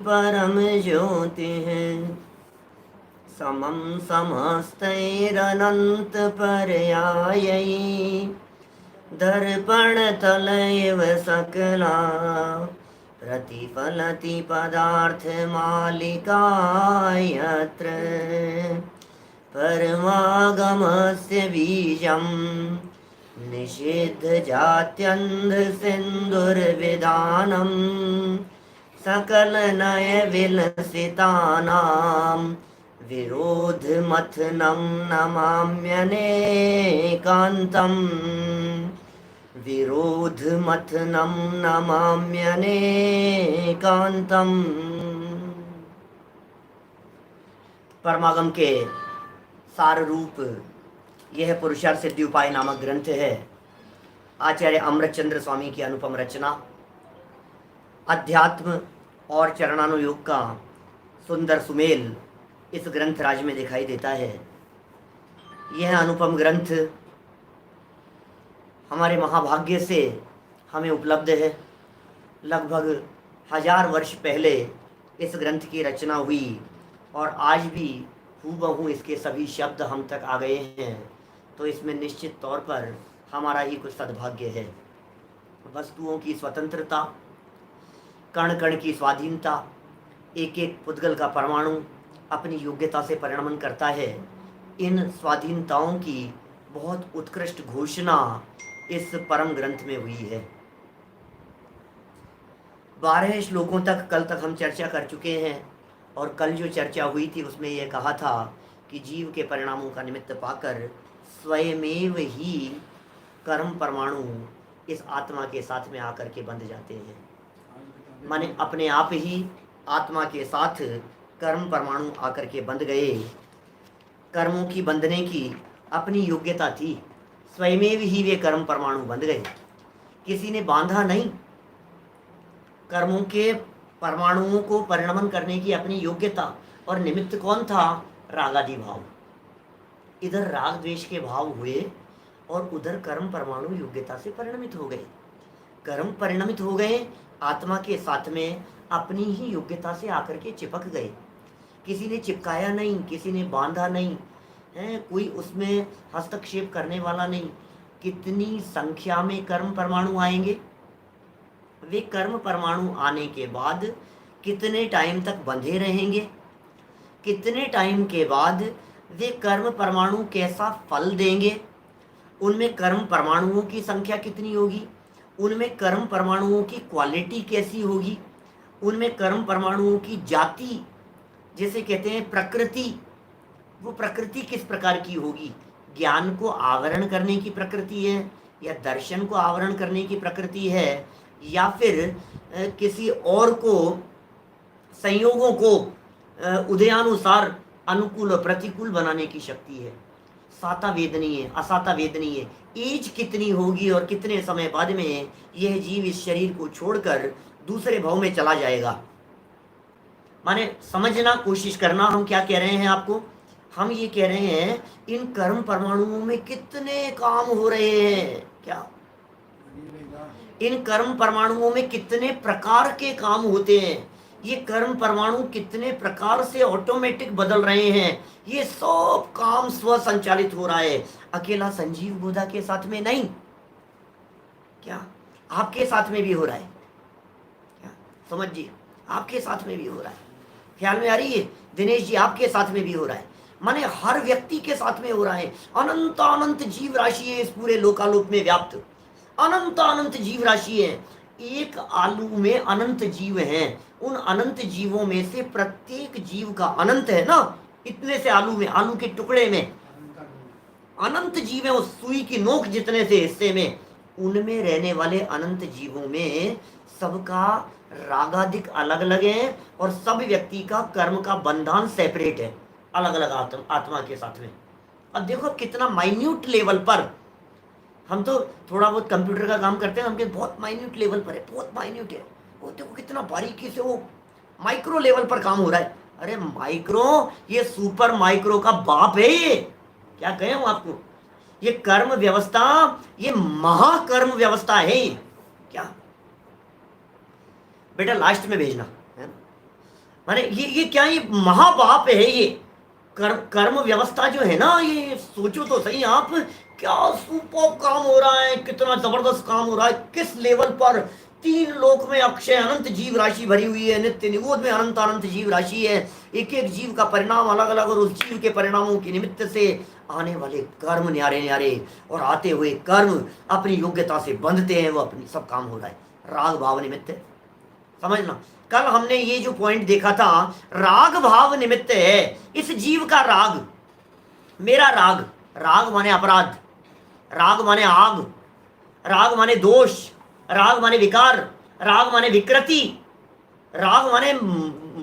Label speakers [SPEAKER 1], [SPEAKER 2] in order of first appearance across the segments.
[SPEAKER 1] परम ज्योति है। समं समस्तैरनंत पर्यायै दर्पणतलैव सकला प्रतिफलति पदार्थमालिका यत्र परमागमस्य बीजं निषिद्धजात्यन्धसिन्धुर्विधानं सकलनयविलसितानां विरोधमथनं नमाम्यनेकान्तम् विरोधमथनं नमाम्यनेकान्तम्। परमागम के सार रूप यह पुरुषार्थ सिद्धि उपाय नामक ग्रंथ है। आचार्य अमृतचंद्र स्वामी की अनुपम रचना, अध्यात्म और चरणानुयोग का सुंदर सुमेल इस ग्रंथ राज में दिखाई देता है। यह अनुपम ग्रंथ हमारे महाभाग्य से हमें उपलब्ध है। लगभग 1000 वर्ष पहले इस ग्रंथ की रचना हुई और आज भी हूबहू इसके सभी शब्द हम तक आ गए हैं, तो इसमें निश्चित तौर पर हमारा ही कुछ सद्भाग्य है। वस्तुओं की स्वतंत्रता, कण कण की स्वाधीनता, एक एक पुद्गल का परमाणु अपनी योग्यता से परिणमन करता है। इन स्वाधीनताओं की बहुत उत्कृष्ट घोषणा इस परम ग्रंथ में हुई है। 12 श्लोकों तक कल तक हम चर्चा कर चुके हैं और कल जो चर्चा हुई थी उसमें यह कहा था कि जीव के परिणामों का निमित्त पाकर स्वयमेव ही कर्म परमाणु इस आत्मा के साथ में आकर के बंध जाते हैं। माने अपने आप ही आत्मा के साथ कर्म परमाणु आकर के बंध गए। कर्मों की बंधने की अपनी योग्यता थी, स्वयमेव ही वे कर्म परमाणु बंध गए। किसी ने बांधा नहीं। कर्मों के परमाणुओं को परिणमन करने की अपनी योग्यता, और निमित्त कौन था? रागादि भाव। इधर राग द्वेष के भाव हुए और उधर कर्म परमाणु योग्यता से परिणमित हो गए। कर्म परिणमित हो गए, आत्मा के साथ में अपनी ही योग्यता से आकर के चिपक गए। किसी ने चिपकाया नहीं, किसी ने बांधा नहीं है, कोई उसमें हस्तक्षेप करने वाला नहीं। कितनी संख्या में कर्म परमाणु आएंगे? वे कर्म परमाणु आने के बाद कितने टाइम तक बंधे रहेंगे? कितने टाइम के बाद वे कर्म परमाणु कैसा फल देंगे? उनमें कर्म परमाणुओं की संख्या कितनी होगी? उनमें कर्म परमाणुओं की क्वालिटी कैसी होगी? उनमें कर्म परमाणुओं की जाति, जैसे कहते हैं प्रकृति, वो प्रकृति किस प्रकार की होगी? ज्ञान को आवरण करने की प्रकृति है, या दर्शन को आवरण करने की प्रकृति है, या फिर किसी और को, संयोगों को उदयानुसार अनुकूल और प्रतिकूल बनाने की शक्ति है। साता वेदनीय है, असाता वेदनीय है। एज कितनी होगी और कितने समय बाद में यह जीव इस शरीर को छोड़कर दूसरे भाव में चला जाएगा? माने समझना, कोशिश करना। हम क्या कह रहे हैं आपको? हम ये कह रहे हैं इन कर्म परमाणुओं में कितने काम हो रहे हैं। क्या इन कर्म परमाणुओं में कितने प्रकार के काम होते हैं? ये कर्म परमाणु कितने प्रकार से ऑटोमेटिक बदल रहे हैं? ये सब काम स्व संचालित हो रहा है। अकेला संजीव बोधा के साथ में नहीं, क्या आपके साथ में भी हो रहा है? क्या समझिए, आपके साथ में भी हो रहा है। ख्याल में आ रही है? दिनेश जी, आपके साथ में भी हो रहा है। माने हर व्यक्ति के साथ में हो रहा है। अनंत अनंत जीव राशि है इस पूरे लोकालोक में व्याप्त। अनंत अनंत जीव राशि है। एक आलू में अनंत जीव हैं। उन अनंत जीवों में से प्रत्येक जीव का अनंत है ना, इतने से आलू में, आलू के टुकड़े में अनंत जीव है। उस सुई की नोक जितने से हिस्से में, उनमें रहने वाले अनंत जीवों में सबका रागाधिक अलग अलग है और सब व्यक्ति का कर्म का बंधन सेपरेट है, अलग अलग आत्मा के साथ में। अब देखो कितना माइन्यूट लेवल पर, हम तो थोड़ा बहुत कंप्यूटर का काम करते हैं, हमके बहुत माइन्यूट लेवल पर है, बहुत माइन्यूट है। वो देखो कितना बारीकी से वो माइक्रो लेवल पर काम हो रहा है। अरे माइक्रो, ये सुपर माइक्रो का बाप है। ये क्या कहें हम आपको? ये कर्म व्यवस्था, ये महाकर्म व्यवस्था है। क्या बेटा लास्ट में भेजना है ना? माने ये क्या, ये महापाप है ये। कर्म व्यवस्था जो है ना, ये सोचो तो सही आप, क्या सुपर काम हो रहा है, कितना जबरदस्त काम हो रहा है, किस लेवल पर। तीन लोक में अक्षय अनंत जीव राशि भरी हुई है, नित्य निगोद में अनंत अनंत जीव राशि है, एक एक जीव का परिणाम अलग अलग, और उस जीव के परिणामों के निमित्त से आने वाले कर्म न्यारे न्यारे, और आते हुए कर्म अपनी योग्यता से बंधते हैं, वो अपनी सब काम हो रहा है राग भाव निमित्त है। समझना, कल हमने ये जो पॉइंट देखा था, राग भाव निमित्त है इस जीव का राग। मेरा राग, राग माने अपराध, राग माने आग, राग माने दोष, राग माने विकार, राग माने विकृति, राग माने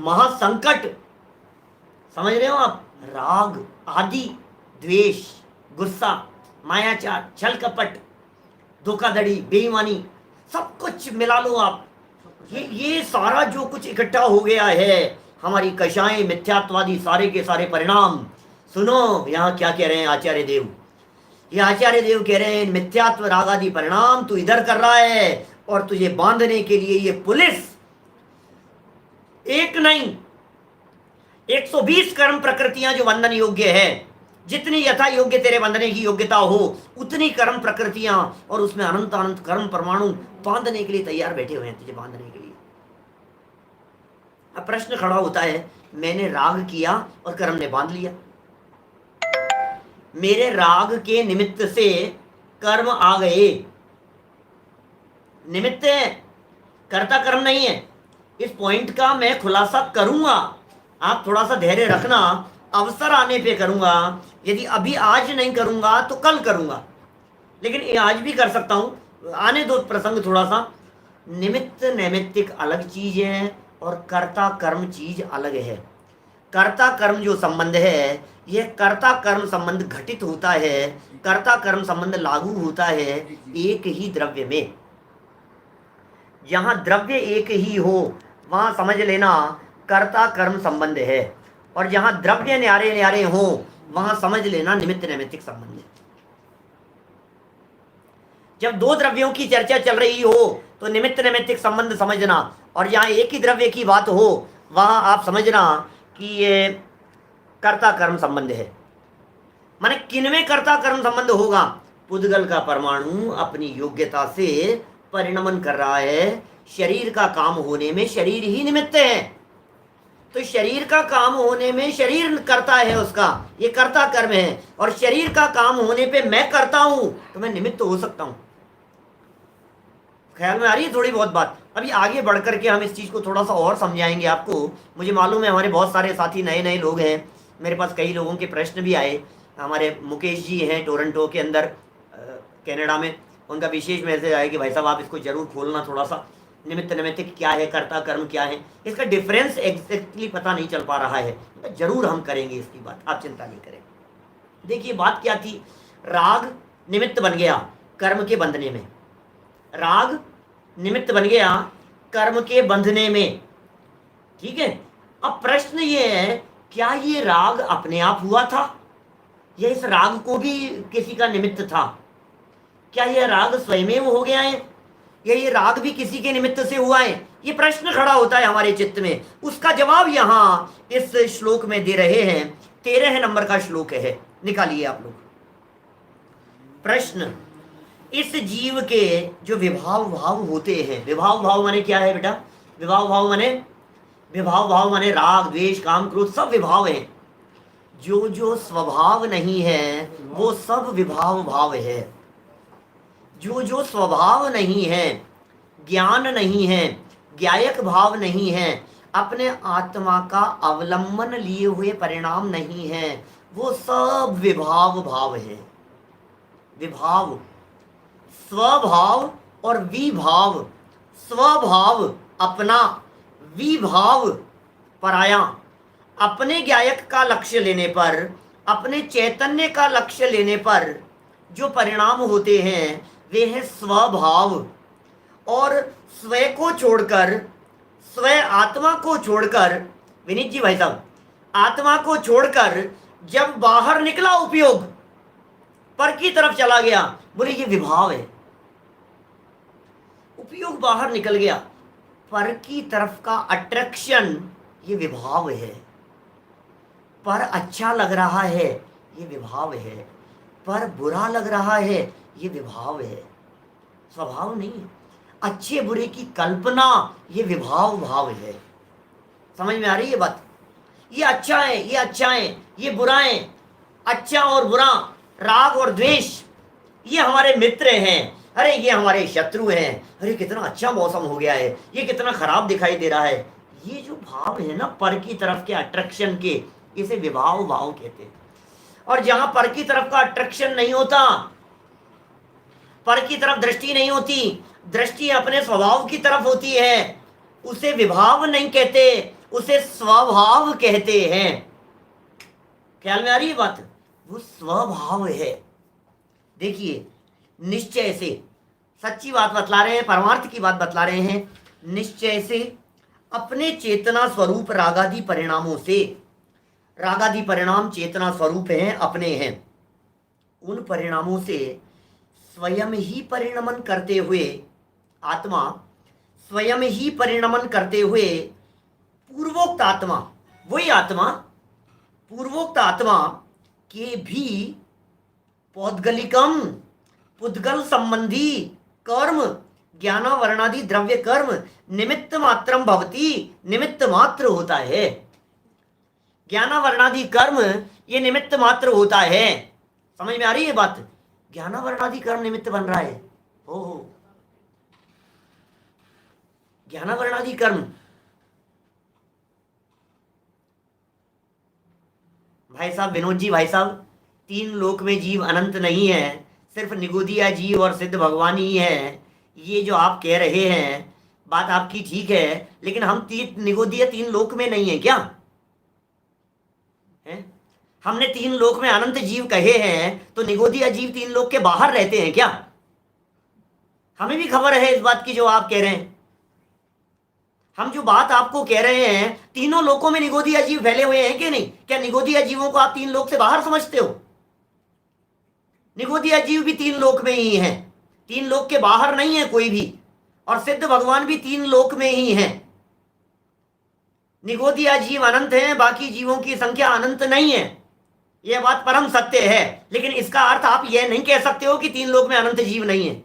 [SPEAKER 1] महासंकट। समझ रहे हो आप? राग आदि, द्वेष, गुस्सा, मायाचार, छल कपट, धोखाधड़ी, बेईमानी, सब कुछ मिला लो आप। ये सारा जो कुछ इकट्ठा हो गया है, हमारी कषाएं, मिथ्यात्वादी सारे के सारे परिणाम। सुनो यहाँ क्या कह रहे हैं आचार्य देव, ये आचार्य देव कह रहे हैं मिथ्यात्व रागादि परिणाम तू इधर कर रहा है, और तुझे बांधने के लिए ये पुलिस एक नहीं 120 कर्म प्रकृतियां जो बंधन योग्य है, जितनी यथा योग्य तेरे बंधने की योग्यता हो उतनी कर्म प्रकृतियां, और उसमें अनंत अनंत कर्म परमाणु बांधने के लिए तैयार बैठे हुए हैं तुझे बांधने के लिए। अब प्रश्न खड़ा होता है, मैंने राग किया और कर्म ने बांध लिया, मेरे राग के निमित्त से कर्म आ गए, निमित्त है, कर्ता कर्म नहीं है। इस पॉइंट का मैं खुलासा करूंगा, आप थोड़ा सा धैर्य रखना, अवसर आने पे करूंगा। यदि अभी आज नहीं करूंगा तो कल करूंगा, लेकिन ये आज भी कर सकता हूं, आने दो प्रसंग थोड़ा सा। निमित्त नैमित्तिक अलग चीज है और कर्ता कर्म चीज अलग है। कर्ता कर्म जो संबंध है, यह कर्ता कर्म संबंध घटित होता है, कर्ता कर्म संबंध लागू होता है एक ही द्रव्य में। जहां द्रव्य एक ही हो वहां समझ लेना कर्ता कर्म संबंध है, और जहां द्रव्य न्यारे न्यारे हो वहां समझ लेना निमित्त नैमित्तिक संबंध है। जब दो द्रव्यों की चर्चा चल रही हो तो निमित्त नैमित्तिक संबंध समझना, और जहां एक ही द्रव्य की बात हो वहां आप समझना कि ये कर्ता कर्म संबंध है। माने किनमें कर्ता कर्म संबंध होगा? पुद्गल का परमाणु अपनी योग्यता से परिणमन कर रहा है, शरीर का काम होने में शरीर ही निमित्त है, तो शरीर का काम होने में शरीर करता है उसका, ये कर्ता कर्म है। और शरीर का काम होने पे मैं करता हूं तो मैं निमित्त हो सकता हूं। ख्याल में आ रही है थोड़ी बहुत बात? अभी आगे बढ़ करके हम इस चीज को थोड़ा सा और समझाएंगे आपको। मुझे मालूम है हमारे बहुत सारे साथी नए नए लोग हैं, मेरे पास कई लोगों के प्रश्न भी आए। हमारे मुकेश जी हैं टोरंटो के अंदर कनाडा में, उनका विशेष मैसेज आया कि भाई साहब आप इसको जरूर खोलना थोड़ा सा, निमित्त नैमित्तिक क्या है, कर्ता कर्म क्या है, इसका डिफरेंस एग्जैक्टली पता नहीं चल पा रहा है। जरूर हम करेंगे इसकी बात, आप चिंता नहीं करें। देखिए बात क्या थी, राग निमित्त बन गया कर्म के बंधने में, राग निमित्त बन गया कर्म के बंधने में, ठीक है। अब प्रश्न ये है, क्या ये राग अपने आप हुआ था या इस राग को भी किसी का निमित्त था? क्या यह राग स्वयं हो गया है या ये राग भी किसी के निमित्त से हुआ है? ये प्रश्न खड़ा होता है हमारे चित्त में। उसका जवाब यहाँ इस श्लोक में दे रहे हैं। 13 नंबर का श्लोक है, निकालिए आप लोग। प्रश्न, इस जीव के जो विभाव भाव होते हैं, विभाव भाव माने क्या है बेटा? विभाव भाव माने राग द्वेष काम क्रोध सब विभाव हैं। जो जो स्वभाव नहीं है वो सब विभाव भाव है। जो जो स्वभाव नहीं है, ज्ञान नहीं है, ज्ञायक भाव नहीं है, अपने आत्मा का अवलंबन लिए हुए परिणाम नहीं है, वो सब विभाव भाव है। विभाव, स्वभाव और विभाव। स्वभाव अपना, विभाव पराया। अपने ज्ञायक का लक्ष्य लेने पर, अपने चैतन्य का लक्ष्य लेने पर जो परिणाम होते हैं वे है स्वभाव। और स्वयं को छोड़कर, स्वयं आत्मा को छोड़कर, विनीत जी भाई साहब, आत्मा को छोड़कर जब बाहर निकला उपयोग, पर की तरफ चला गया, बोले ये विभाव है। उपयोग बाहर निकल गया, पर की तरफ का अट्रैक्शन ये विभाव है। पर अच्छा लग रहा है, ये विभाव है। पर बुरा लग रहा है, ये विभाव है, स्वभाव नहीं है। अच्छे बुरे की कल्पना, ये विभाव भाव है। समझ में आ रही है बात? ये अच्छा है, ये अच्छा है, ये बुरा है। अच्छा और बुरा, राग और द्वेष, ये हमारे मित्र हैं, अरे ये हमारे शत्रु हैं। अरे कितना अच्छा मौसम हो गया है, ये कितना खराब दिखाई दे रहा है। ये जो भाव है ना पर की तरफ के अट्रैक्शन के, इसे विभाव भाव कहते हैं। और जहां पर की तरफ का अट्रैक्शन नहीं होता, पर की तरफ दृष्टि नहीं होती, दृष्टि अपने स्वभाव की तरफ होती है, उसे विभाव नहीं कहते, उसे स्वभाव कहते हैं। ख्याल में आ रही है बात? वो स्वभाव है। देखिए, निश्चय से, सच्ची बात बतला रहे हैं, परमार्थ की बात बतला रहे हैं। निश्चय से अपने चेतना स्वरूप रागादि परिणामों से, रागादि परिणाम चेतना स्वरूप हैं, अपने हैं, उन परिणामों से स्वयं ही परिणमन करते हुए आत्मा, स्वयं ही परिणमन करते हुए पूर्वोक्त आत्मा, वही आत्मा, पूर्वोक्त आत्मा के भी पौद्गलिकम, पुद्गल संबंधी कर्म, ज्ञानावरणादि द्रव्य कर्म निमित्त मात्रम भवती, निमित्त मात्र होता है। ज्ञानावरणादि कर्म ये निमित्त मात्र होता है। समझ में आ रही है बात? ज्ञानावरणादि कर्म निमित्त बन रहा है। हो ज्ञानावरणादि कर्म, भाई साहब, विनोद जी भाई साहब, तीन लोक में जीव अनंत नहीं है, सिर्फ निगोदिया जीव और सिद्ध भगवान ही है। ये जो आप कह रहे हैं बात आपकी ठीक है, लेकिन हम निगोदिया तीन लोक में नहीं है क्या है? हमने तीन लोक में अनंत जीव कहे हैं, तो निगोदिया जीव तीन लोक के बाहर रहते हैं क्या? हमें भी खबर है इस बात की जो आप कह रहे हैं। हम जो बात आपको कह रहे हैं, तीनों लोकों में निगोदिया जीव फैले हुए हैं कि नहीं? क्या निगोदिया जीवों को आप तीन लोक से बाहर समझते हो? निगोदिया जीव भी तीन लोक में ही है, तीन लोक के बाहर नहीं है कोई भी। और सिद्ध भगवान भी तीन लोक में ही है। निगोदिया जीव अनंत हैं, बाकी जीवों की संख्या अनंत नहीं है। यह बात परम सत्य है, लेकिन इसका अर्थ आप यह नहीं कह सकते हो कि तीन लोक में अनंत जीव नहीं है।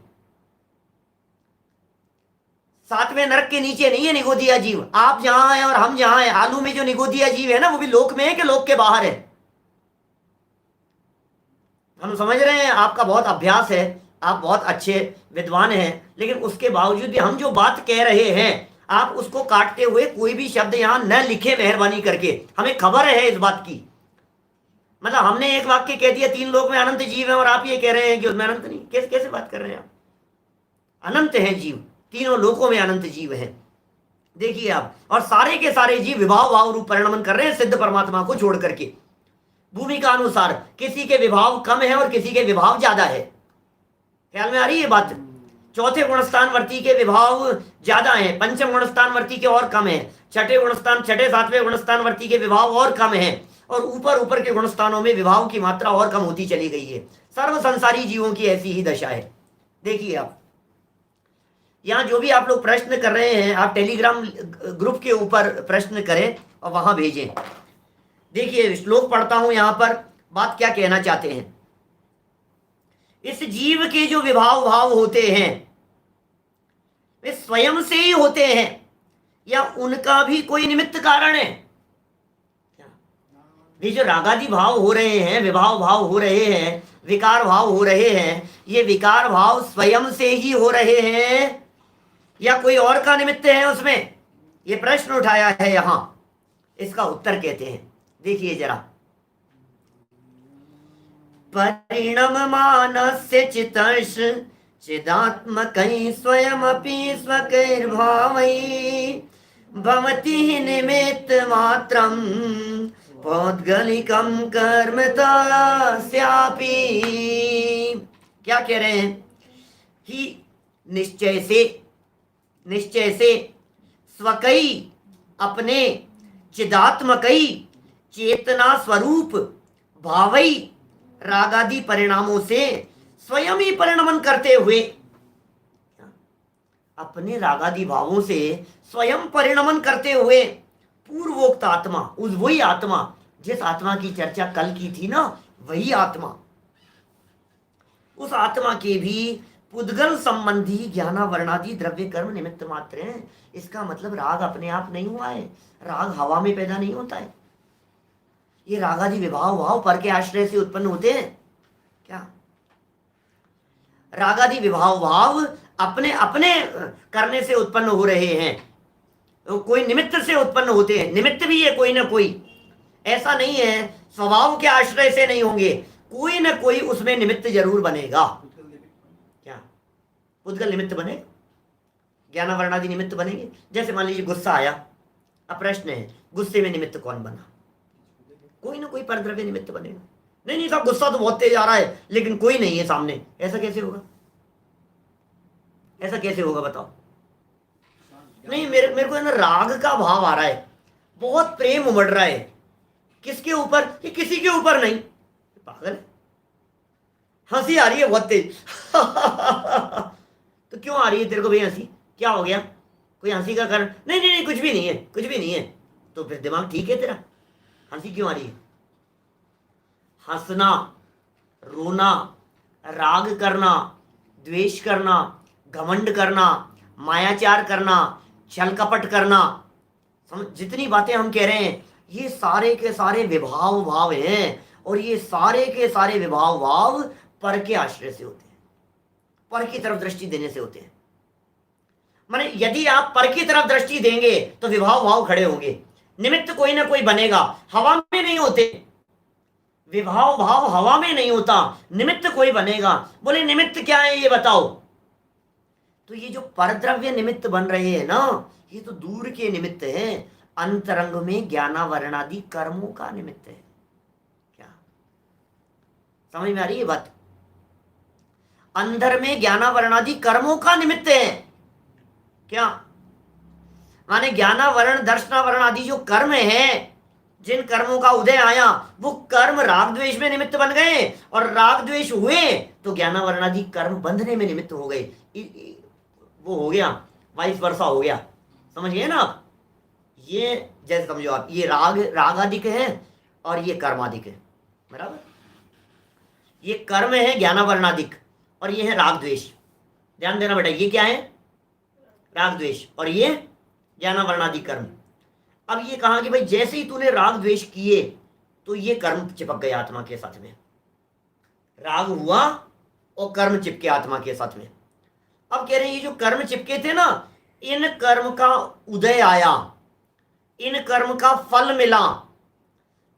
[SPEAKER 1] सातवें नरक के नीचे नहीं है निगोदिया जीव। आप जहां हैं और हम जहां हैं, आलू में जो निगोदिया जीव है ना, वो भी लोक में है कि लोक के बाहर है? हम समझ रहे हैं, आपका बहुत अभ्यास है, आप बहुत अच्छे विद्वान हैं, लेकिन उसके बावजूद भी हम जो बात कह रहे हैं, आप उसको काटते हुए कोई भी शब्द यहां न लिखे, मेहरबानी करके। हमें खबर है इस बात की। मतलब हमने एक वाक्य कह दिया तीन लोक में अनंत जीव है, और आप ये कह रहे हैं कि उसमें अनंत नहीं। कैसे कैसे बात कर रहे हैं आप? अनंत हैं जीव, तीनों लोकों में अनंत जीव हैं। देखिए आप, और सारे के सारे जीव विभाव भाव रूप परिणमन कर रहे हैं सिद्ध परमात्मा को छोड़ करके। भूमिका अनुसार किसी के विभाव कम है और किसी के विभाव ज्यादा है। ख्याल में आ रही है बात? चौथे गुणस्थान वर्ती के विभाव ज्यादा हैं, पंचम गुणस्थान वर्ती के और कम है, छठे सातवें गुणस्थान वर्ती के विभाव और कम है, और ऊपर ऊपर के गुणस्थानों में विभाव की मात्रा और कम होती चली गई है। सर्व संसारी जीवों की ऐसी ही दशा है। देखिए आप, यहाँ जो भी आप लोग प्रश्न कर रहे हैं, आप टेलीग्राम ग्रुप के ऊपर प्रश्न करें और वहां भेजें। देखिए, श्लोक पढ़ता हूं, यहां पर बात क्या कहना चाहते हैं। इस जीव के जो विभाव भाव होते हैं, वे स्वयं से ही होते हैं या उनका भी कोई निमित्त कारण है? ये जो रागादि भाव हो रहे हैं, विभाव भाव हो रहे हैं, विकार भाव हो रहे हैं, ये विकार भाव स्वयं से ही हो रहे हैं या कोई और का निमित्त है उसमें? ये प्रश्न उठाया है यहां, इसका उत्तर कहते हैं। देखिए जरा, परिणममानस्य चितर्ष चिदात्मकै स्वयमपि स्वकैर्भावै भवति निमित्त मात्रं पौद्गलिकं कर्म तस्यापि। क्या कह रहे हैं? कि निश्चय से स्वकई, अपने चिदात्मकई, चेतना स्वरूप भावई रागादि परिणामों से स्वयं ही परिणमन करते हुए, अपने रागादि भावों से स्वयं परिणमन करते हुए पूर्वोक्त आत्मा, उस वही आत्मा जिस आत्मा की चर्चा कल की थी ना, वही आत्मा, उस आत्मा के भी पुद्गल संबंधी ज्ञानावरणादि द्रव्य कर्म निमित्त मात्र हैं। इसका मतलब राग अपने आप नहीं हुआ है, राग हवा में पैदा नहीं होता है। ये रागादि विभाव भाव पर के आश्रय से उत्पन्न होते हैं क्या? रागादि विभाव भाव अपने अपने करने से उत्पन्न हो रहे हैं, तो कोई निमित्त से उत्पन्न होते हैं, निमित्त भी है कोई ना कोई, ऐसा नहीं है स्वभाव के आश्रय से नहीं होंगे, कोई ना कोई उसमें निमित्त जरूर बनेगा। क्या पुद्गल निमित्त बने, ज्ञानावरणादि निमित्त बनेंगे। जैसे मान लीजिए गुस्सा आया, अब प्रश्न है गुस्से में निमित्त कौन बना? कोई ना कोई परद्रव्य निमित्त बनेगा। नहीं साहब गुस्सा तो बहुत तेज आ रहा है लेकिन कोई नहीं है सामने, ऐसा कैसे होगा? ऐसा कैसे होगा बताओ? नहीं मेरे को ना राग का भाव आ रहा है, बहुत प्रेम उमड़ रहा है, किसके ऊपर? कि किसी के ऊपर नहीं। पागल है, हंसी आ रही है बहुत तेज तो क्यों आ रही है तेरे को भाई हंसी? क्या हो गया? कोई हंसी का कारण? नहीं नहीं नहीं कुछ भी नहीं है, कुछ भी नहीं है। तो फिर दिमाग ठीक है तेरा? हंसी क्यों आ रही है? हंसना, रोना, राग करना, द्वेष करना, घमंड करना, मायाचार करना, छल कपट करना, जितनी बातें हम कह रहे हैं ये सारे के सारे विभाव भाव हैं, और ये सारे के सारे विभाव भाव पर के आश्रय से होते हैं, पर की तरफ दृष्टि देने से होते हैं। माने यदि आप पर की तरफ दृष्टि देंगे तो विभाव भाव खड़े होंगे, निमित्त कोई ना कोई बनेगा। हवा में नहीं होते विभाव भाव, हवा में नहीं होता, निमित्त कोई बनेगा। बोले निमित्त क्या है ये बताओ? तो ये जो परद्रव्य निमित्त बन रहे हैं ना, ये तो दूर के निमित्त हैं, अंतरंग में ज्ञानावरणादि कर्मों का निमित्त है। क्या समझ में आ रही है बात? अंदर में ज्ञानावरणादि कर्मों का निमित्त है। क्या माने ज्ञानावरण दर्शनावरण आदि जो कर्म है, जिन कर्मों का उदय आया, वो कर्म राग द्वेष में निमित्त बन गए, और राग द्वेष हुए तो ज्ञानावरण आदि कर्म बंधने में निमित्त हो गए। वो हो गया, वाइस वर्षा हो गया। समझ गए ना आप? ये जैसे समझो आप, ये राग आदिक है और ये कर्मादिक है, बराबर? ये कर्म है ज्ञानावरणादिक और ये है राग द्वेष। ध्यान देना बेटा, ये क्या है? राग द्वेष, और ये ज्ञानावरणादि कर्म। अब ये कहा कि भाई जैसे ही तूने राग द्वेष किए तो ये कर्म चिपक गए आत्मा के साथ में, राग हुआ और कर्म चिपके आत्मा के साथ में। अब कह रहे हैं ये जो कर्म चिपके थे ना, इन कर्म का उदय आया, इन कर्म का फल मिला,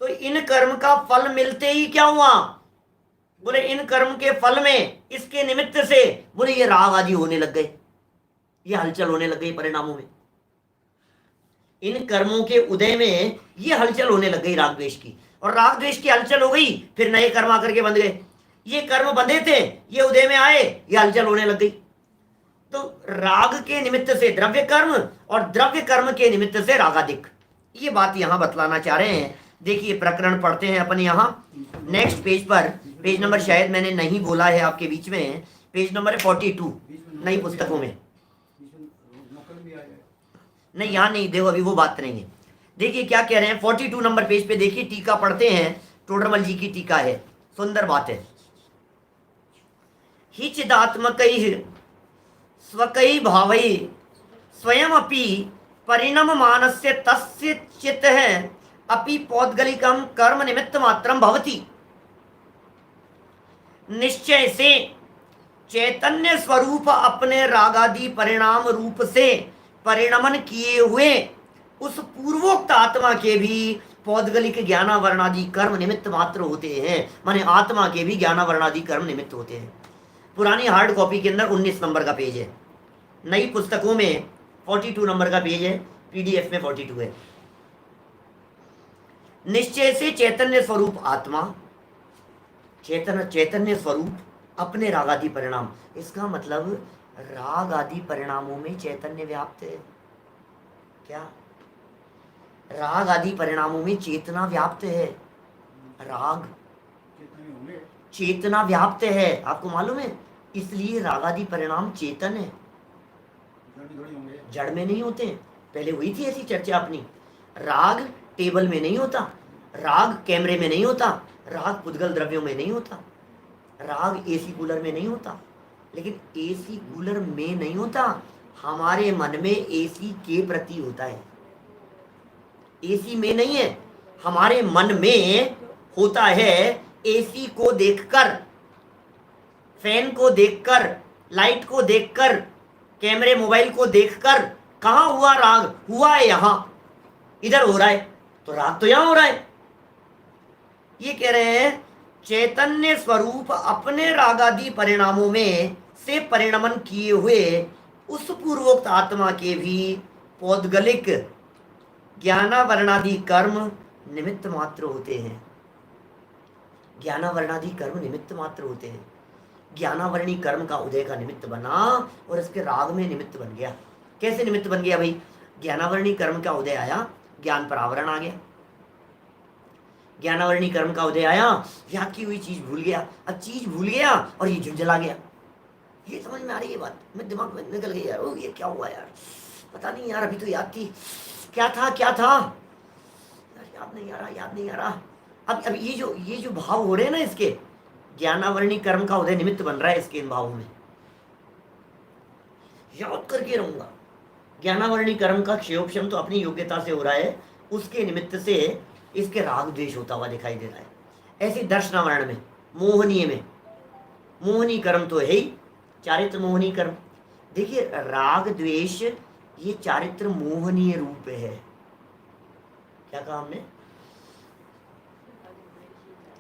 [SPEAKER 1] तो इन कर्म का फल मिलते ही क्या हुआ? बोले इन कर्म के फल में, इसके निमित्त से, बोले ये राग आदि होने लग गए, ये हलचल होने लग गई परिणामों में। इन कर्मों के उदय में ये हलचल होने लग गई राग द्वेष की, और राग द्वेष की हलचल हो गई, फिर नए कर्म आकर के बंध गए। ये कर्म बंधे थे, ये उदय में आए, ये हलचल होने लग गई। तो राग के निमित्त से द्रव्य कर्म और द्रव्य कर्म के निमित्त से रागादिक, ये बात यहां बतलाना चाह रहे हैं। देखिए प्रकरण पढ़ते हैं अपन यहां नेक्स्ट पेज पर, पेज नंबर शायद मैंने नहीं बोला है आपके बीच में, पेज नंबर 42 नई पुस्तकों में। नहीं यहाँ नहीं, देखो अभी वो बात नहीं है। देखिए क्या कह रहे हैं 42 नंबर पेज पे, देखिए टीका पढ़ते हैं, टोडरमल जी की टीका है, सुंदर बात है। ही चिदात्मकैः स्वकैः भावैः स्वयं अपि परिणम मानस्य तस्य चित्तः अपि पौद्गलिकं कर्म निमित्त मात्रं भवति। निश्चय से चैतन्य स्वरूप अपने रागादि परिणाम रूप से परिणमन किए हुए उस पूर्वोक्त आत्मा के भी पौद्गलिक ज्ञानावरणादि कर्म निमित्त मात्र होते हैं। माने आत्मा के भी ज्ञानावरणादि कर्म निमित्त होते हैं। पुरानी हार्ड कॉपी के अंदर 19 नंबर का पेज है, नई पुस्तकों में 42 नंबर का पेज है, पीडीएफ में 42 है। निश्चय से चैतन्य स्वरूप आत्मा, चैतन्य स्वरूप अपने रागादि परिणाम, इसका मतलब राग आदि परिणामों में चैतन्य व्याप्त है। क्या राग आदि परिणामों में चेतना व्याप्त है? राग चेतना व्याप्त है, आपको मालूम है, इसलिए राग आदि परिणाम चेतन है, जड़ में नहीं होते। पहले हुई थी ऐसी चर्चा अपनी। राग टेबल में नहीं होता, राग कैमरे में नहीं होता, राग पुद्गल द्रव्यों में नहीं होता, राग एसी कूलर में नहीं होता। लेकिन एसी कूलर में नहीं होता, हमारे मन में एसी के प्रति होता है। एसी में नहीं है, हमारे मन में होता है। एसी को देखकर, फैन को देखकर, लाइट को देखकर, कैमरे मोबाइल को देखकर कहां हुआ राग? हुआ है यहां, इधर हो रहा है, तो राग तो यहां हो रहा है। ये कह रहे हैं चैतन्य स्वरूप अपने रागादि परिणामों में से परिणमन किए हुए उस पूर्वोक्त आत्मा के भी पौद्गलिक ज्ञानावरणादि कर्म निमित्त मात्र होते हैं। ज्ञानावरणादि कर्म निमित्त मात्र होते हैं। ज्ञानावरणी कर्म का उदय का निमित्त बना और इसके राग में निमित्त बन गया। कैसे निमित्त बन गया भाई? ज्ञानावरणी कर्म का उदय आया, ज्ञान पर आवरण आ गया। ज्ञानावरणी कर्म का उदय आया, याद की हुई चीज भूल गया। अब चीज भूल गया और ये झुंझला गया। ये समझ में आ रही है बात? मैं दिमाग में निकल गई यार, ओ ये क्या हुआ यार, पता नहीं यार, अभी तो याद थी, क्या था यार, याद नहीं आ रहा। अब ये जो भाव हो रहे हैं ना, इसके ज्ञानावरणी कर्म का उदय निमित्त बन रहा है इसके इन भावों में। याद करके रहूंगा, ज्ञानावरणी कर्म का क्षयोपशम तो अपनी योग्यता से हो रहा है, उसके निमित्त से इसके राग द्वेष होता हुआ दिखाई दे रहा है। ऐसे दर्शनावरण में, मोहनीय में, मोहनी कर्म तो है ही, चारित्र मोहनी कर्म। देखिए राग द्वेष ये चारित्र मोहनीय रूप है। क्या कहा हमने?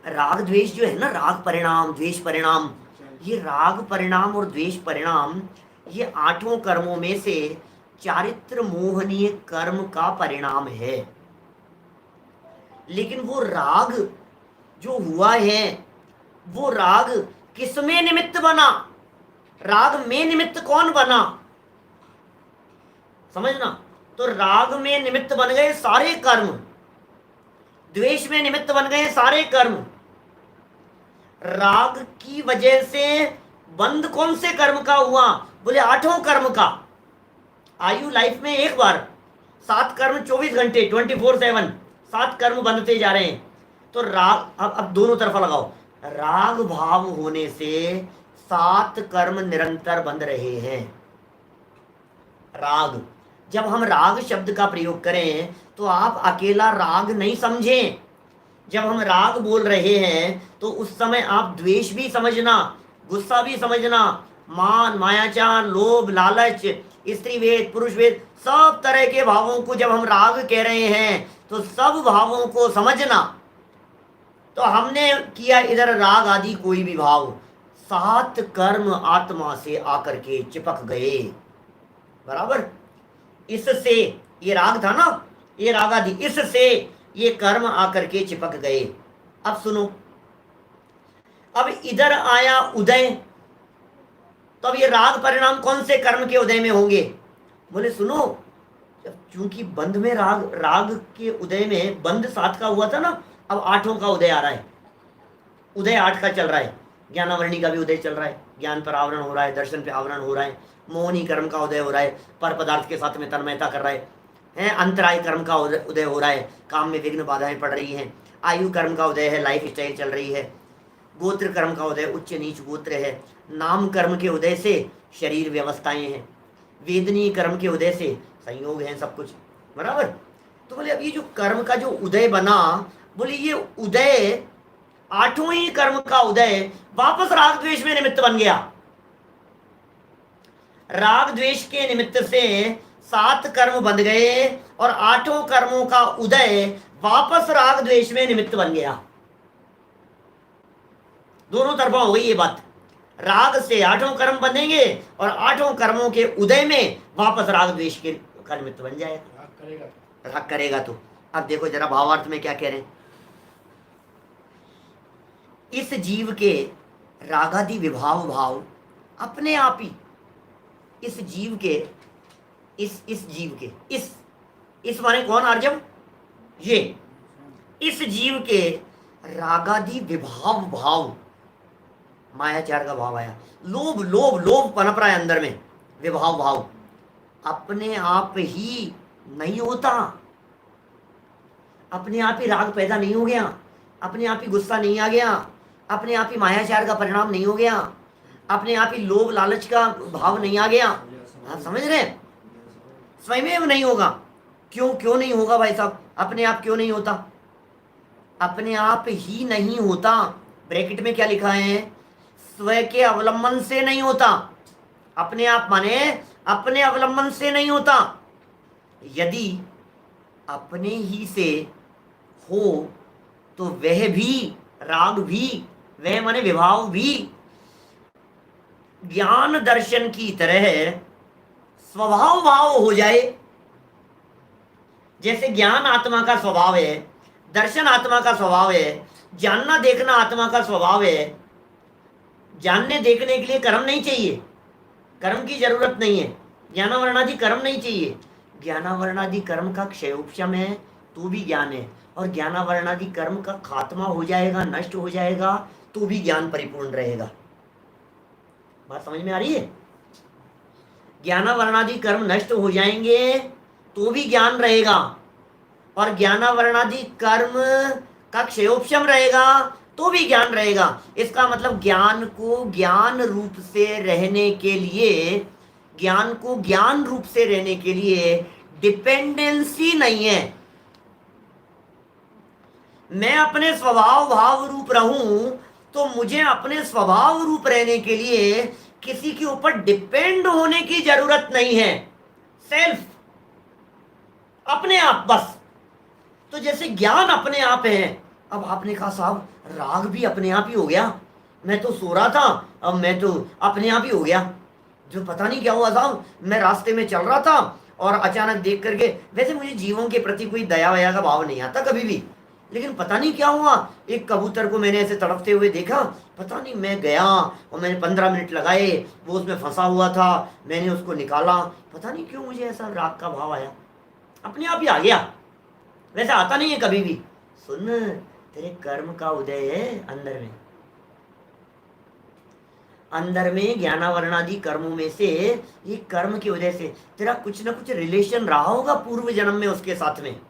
[SPEAKER 1] राग द्वेष जो है ना, राग परिणाम द्वेष परिणाम, ये राग परिणाम और द्वेष परिणाम ये आठों कर्मों में से चारित्र मोहनीय कर्म का परिणाम है। लेकिन वो राग जो हुआ है, वो राग किसमें निमित्त बना? राग में निमित्त कौन बना? समझना। तो राग में निमित्त बन गए सारे कर्म, द्वेष में निमित्त बन गए सारे कर्म। राग की वजह से बंद कौन से कर्म का हुआ? बोले आठों कर्म का। आयु लाइफ में एक बार 7 कर्म 24 घंटे 24/7 7 कर्म बनते जा रहे हैं। तो राग अब दोनों तरफा लगाओ, राग भाव होने से 7 कर्म निरंतर बन रहे हैं। राग, जब हम राग शब्द का प्रयोग करें तो आप अकेला राग नहीं समझें। जब हम राग बोल रहे हैं तो उस समय आप द्वेष भी समझना, गुस्सा भी समझना, मान, मायाचार, लोभ, लालच, स्त्री भेद, पुरुष भेद, सब तरह के भावों को जब हम राग कह रहे हैं तो सब भावों को समझना। तो हमने किया इधर राग आदि कोई भी भाव, 7 कर्म आत्मा से आकर के चिपक गए। बराबर? इससे ये राग था ना, ये राग आदि, इससे ये कर्म आकर के चिपक गए। अब सुनो, अब इधर आया उदय, तो अब ये राग परिणाम कौन से कर्म के उदय में होंगे? बोले सुनो, जब चूंकि बंध में राग के उदय में बंध 7 का हुआ था ना, अब 8 का उदय आ रहा है। उदय 8 का चल रहा है। ज्ञानावरणी का भी उदय चल रहा है, ज्ञान पर आवरण हो रहा है, दर्शन पे आवरण हो रहा है, मोहनी कर्म का उदय हो रहा है, पर पदार्थ के साथ में तन्मयता कर रहा है, अंतराय कर्म का उदय हो रहा है, काम में विघ्न बाधाएं पड़ रही हैं, आयु कर्म का उदय है, लाइफ स्टाइल चल रही है, गोत्र कर्म का उदय, उच्च नीच गोत्र है, नाम कर्म के उदय से शरीर व्यवस्थाएं हैं, वेदनीय कर्म के उदय से संयोग है, सब कुछ। बराबर? तो बोले अब ये जो कर्म का जो उदय बना, बोले ये उदय 8 ही कर्म का उदय वापस राग द्वेष में निमित्त बन गया। राग द्वेष के निमित्त से 7 कर्म बन गए और 8 कर्मों का उदय वापस राग द्वेष में निमित्त बन गया। दोनों तरफा हो गई ये बात। राग से 8 कर्म बनेंगे और 8 कर्मों के उदय में वापस राग द्वेष के का निमित्त बन जाएगा। राग करेगा तो अब देखो जरा भावार्थ में क्या कह रहे हैं। इस जीव के रागादि विभाव भाव अपने आप ही, इस जीव के, इस जीव के, इस माने कौन आर्जव? ये इस जीव के रागादि विभाव भाव, मायाचार का भाव आया, लोभ लोभ लोभ पनप रहा है अंदर में, विभाव भाव अपने आप ही नहीं होता। अपने आप ही राग पैदा नहीं हो गया, अपने आप ही गुस्सा नहीं आ गया, अपने आप ही मायाचार का परिणाम नहीं हो गया, अपने आप ही लोभ लालच का भाव नहीं आ गया। आप समझ रहे हैं? स्वयं नहीं होगा। क्यों क्यों नहीं होगा भाई साहब? अपने आप क्यों नहीं होता? अपने आप ही नहीं होता। ब्रैकेट में क्या लिखा है? स्वयं के अवलंबन से नहीं होता। अपने आप माने अपने अवलंबन से नहीं होता। यदि अपने ही से हो तो वह भी, राग भी, वह माने विभाव भी ज्ञान दर्शन की तरह स्वभाव भाव हो जाए। जैसे ज्ञान आत्मा का स्वभाव है, दर्शन आत्मा का स्वभाव है, जानना देखना आत्मा का स्वभाव है। जानने देखने के लिए कर्म नहीं चाहिए, कर्म की जरूरत नहीं है। ज्ञानावरणादि कर्म नहीं चाहिए। ज्ञानावरणादि कर्म का क्षयोपशम है तो भी ज्ञान है, और ज्ञानावरणादि कर्म का खात्मा हो जाएगा, नष्ट हो जाएगा तो भी ज्ञान परिपूर्ण रहेगा। बात समझ में आ रही है? ज्ञानावरणादि कर्म नष्ट हो जाएंगे तो भी ज्ञान रहेगा, और ज्ञानावरणादि कर्म का क्षयोपशम रहेगा तो भी ज्ञान रहेगा। इसका मतलब ज्ञान को ज्ञान रूप से रहने के लिए, ज्ञान को ज्ञान रूप से रहने के लिए डिपेंडेंसी नहीं है। मैं अपने स्वभाव भाव रूप रहूं तो मुझे अपने स्वभाव रूप रहने के लिए किसी के ऊपर डिपेंड होने की जरूरत नहीं है। सेल्फ, अपने आप बस। तो जैसे ज्ञान अपने आप है। अब आपने कहा साहब राग भी अपने आप ही हो गया, मैं तो सो रहा था, अब मैं तो अपने आप ही हो गया। जो पता नहीं क्या हुआ साहब, मैं रास्ते में चल रहा था और अचानक देख करके, वैसे मुझे जीवों के प्रति कोई दया वया का भाव नहीं आता कभी भी, लेकिन पता नहीं क्या हुआ, एक कबूतर को मैंने ऐसे तड़पते हुए देखा, पता नहीं मैं गया और मैंने 15 मिनट लगाए, वो उसमें फंसा हुआ था, मैंने उसको निकाला, पता नहीं क्यों मुझे ऐसा राग का भाव आया, अपने आप ही आ गया। वैसे आता नहीं है कभी भी। सुन, तेरे कर्म का उदय है अंदर में, अंदर में ज्ञानावरणादि कर्मों में से ये कर्म के वजह से तेरा कुछ ना कुछ रिलेशन रहा होगा पूर्व जन्म में उसके साथ में।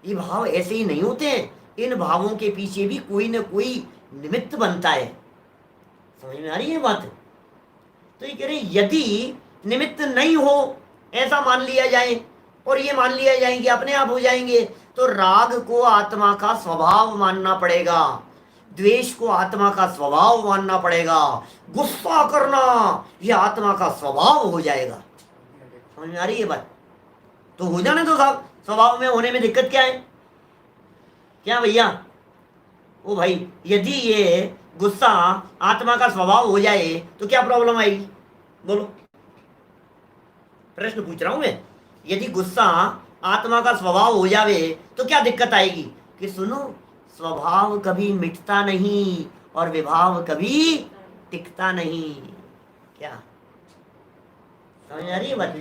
[SPEAKER 1] ये भाव ऐसे ही नहीं होते हैं, इन भावों के पीछे भी कोई ना कोई निमित्त बनता है। समझ में आ रही है बात? तो ये कह रहे यदि निमित्त नहीं हो ऐसा मान लिया जाए, और ये मान लिया जाए कि अपने आप हो जाएंगे, तो राग को आत्मा का स्वभाव मानना पड़ेगा, द्वेष को आत्मा का स्वभाव मानना पड़ेगा, गुस्सा करना यह आत्मा का स्वभाव हो जाएगा। समझ में आ रही है बात? तो हो जाने दो साहब, स्वभाव में होने में दिक्कत क्या है? क्या भैया? ओ भाई, यदि ये गुस्सा आत्मा का स्वभाव हो जाए तो क्या प्रॉब्लम आएगी? बोलो, प्रश्न पूछ रहा हूं मैं। यदि गुस्सा आत्मा का स्वभाव हो जावे तो क्या दिक्कत आएगी? कि सुनो, स्वभाव कभी मिटता नहीं और विभाव कभी टिकता नहीं। क्या समझ आ रही है बात?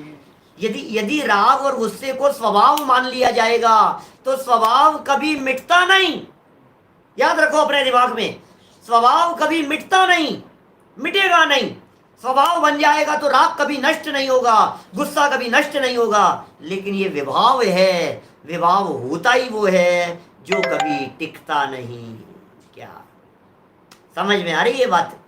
[SPEAKER 1] यदि यदि राग और गुस्से को स्वभाव मान लिया जाएगा तो स्वभाव कभी मिटता नहीं। याद रखो अपने दिमाग में, स्वभाव कभी मिटता नहीं, मिटेगा नहीं। स्वभाव बन जाएगा तो राग कभी नष्ट नहीं होगा, गुस्सा कभी नष्ट नहीं होगा, लेकिन ये विभाव है, विभाव होता ही वो है जो कभी टिकता नहीं। क्या समझ में आ रही है बात?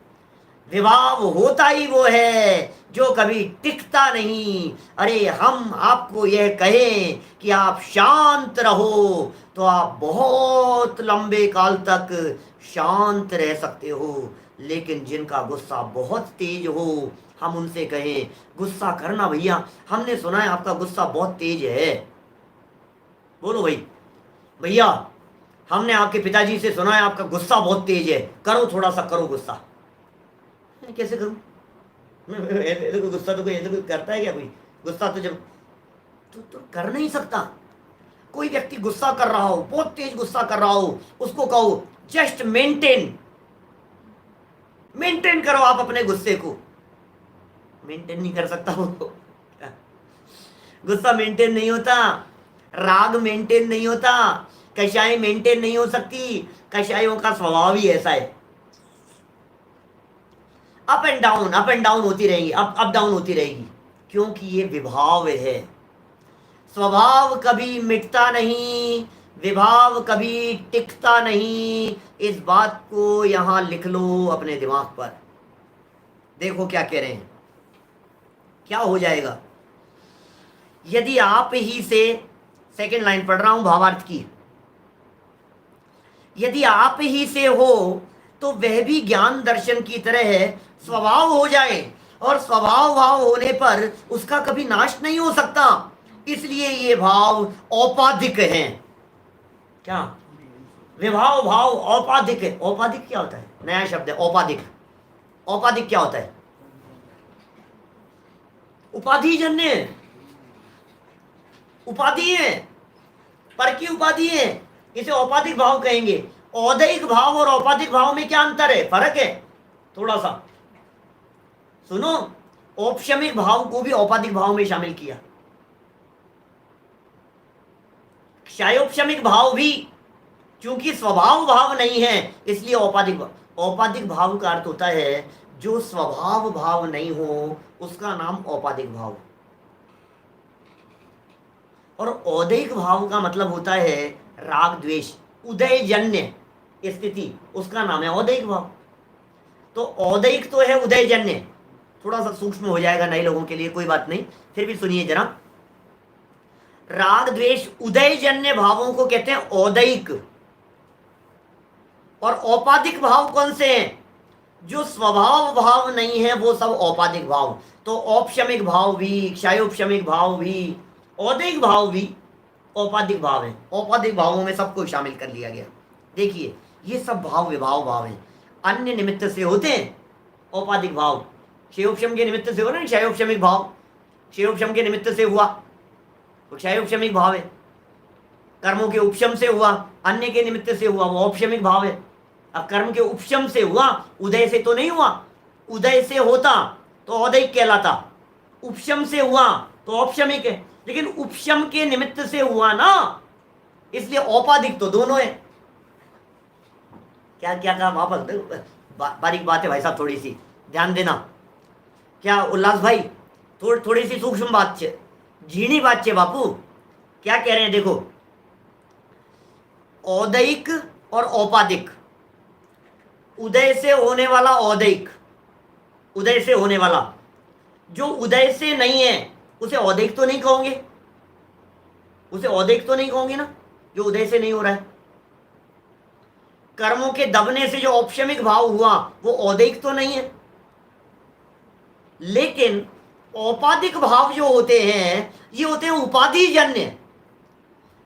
[SPEAKER 1] विभाव होता ही वो है जो कभी टिकता नहीं। अरे हम आपको यह कहें कि आप शांत रहो तो आप बहुत लंबे काल तक शांत रह सकते हो, लेकिन जिनका गुस्सा बहुत तेज हो, हम उनसे कहें गुस्सा करना भैया, हमने सुना है आपका गुस्सा बहुत तेज है। बोलो भाई, भैया हमने आपके पिताजी से सुना है आपका गुस्सा बहुत तेज है, करो थोड़ा सा, करो गुस्सा। कैसे करूं? ऐसे कोई गुस्सा तो कोई ऐसे कोई करता है क्या? कोई गुस्सा तो जब तो कर नहीं सकता। कोई व्यक्ति गुस्सा कर रहा हो, बहुत तेज गुस्सा कर रहा हो, उसको कहो जस्ट मेंटेन, मेंटेन करो आप अपने गुस्से को। मेंटेन नहीं कर सकता वो, गुस्सा मेंटेन नहीं होता, राग मेंटेन नहीं होता, कषाय मेंटेन नहीं हो सकती। कषायों का स्वभाव ही ऐसा है, अप एंड डाउन होती रहेगी, अप अप डाउन होती रहेगी, क्योंकि ये विभाव है। स्वभाव कभी मिटता नहीं, विभाव कभी टिकता नहीं। इस बात को यहां लिख लो अपने दिमाग पर। देखो क्या कह रहे हैं, क्या हो जाएगा यदि आप ही से, सेकंड लाइन पढ़ रहा हूं भावार्थ की, यदि आप ही से हो तो वह भी ज्ञान दर्शन की तरह स्वभाव हो जाए, और स्वभाव भाव होने पर उसका कभी नाश नहीं हो सकता, इसलिए ये भाव औपाधिक हैं। क्या विभाव भाव औपाधिक है। औपाधिक क्या होता है, नया शब्द है औपाधिक। औपाधिक क्या होता है, उपाधि जन्य, उपाधि है, पर की उपाधि है, इसे औपाधिक भाव कहेंगे। औदैहिक भाव और औपाधिक भाव में क्या अंतर है, फर्क है थोड़ा सा, सुनो। औपशमिक भाव को भी औपाधिक भाव में शामिल किया, क्षयोपशमिक भाव भी, क्योंकि स्वभाव भाव नहीं है इसलिए औपाधिक भाव। औपाधिक भाव का अर्थ होता है जो स्वभाव भाव नहीं हो उसका नाम औपाधिक भाव, और औदैहिक भाव का मतलब होता है राग द्वेष उदयजन्य स्थिति, उसका नाम है औदैहिक भाव। तो औदैहिक तो है उदयजन्य, थोड़ा सा सूक्ष्म हो जाएगा नए लोगों के लिए, कोई बात नहीं, फिर भी सुनिए जरा। राग द्वेष उदयजन्य भावों को कहते हैं औदैहिक, और औपाधिक भाव कौन से हैं, जो स्वभाव भाव नहीं है वो सब औपाधिक भाव। तो औपशमिक भाव भी, क्षयोपशमिक भाव भी, औदैहिक भाव भी औपाधिक भाव है। औपाधिक भावों में सबको शामिल कर लिया गया। देखिए ये सब भाव विभाव भाव हैं, अन्य निमित्त से होते हैं औपाधिक भाव। क्षयोपशम के निमित्त से हो ना क्षयोपशमिक भाव, क्षयोपशम के निमित्त से हुआ तो क्षयोपशमिक भाव है। कर्मों के उपशम से हुआ, अन्य के निमित्त से हुआ, वो औपशमिक भाव है। अब कर्म के उपशम से हुआ, उदय से तो नहीं हुआ, उदय से होता तो औदैहिक कहलाता, उपशम से हुआ तो औपशमिक है, लेकिन उपशम के निमित्त से हुआ ना, इसलिए औपाधिक तो दोनों है। क्या क्या कहा वापस, बारीक बात है भाई साहब, थोड़ी सी ध्यान देना। क्या उल्लास भाई, थोड़ी सी सूक्ष्म बात छे, झीणी बात छे बापू। क्या कह रहे हैं देखो, औदैहिक और औपाधिक, उदय से होने वाला औदैहिक, उदय से होने वाला, जो उदय से नहीं है उसे औदैहिक तो नहीं कहोगे, उसे औदैहिक तो नहीं कहोगे ना, जो उदय से नहीं हो रहा है। कर्मों के दबने से जो औपशमिक भाव हुआ वो औदैहिक तो नहीं है, लेकिन औपाधिक भाव जो होते हैं ये होते हैं उपाधि जन्य,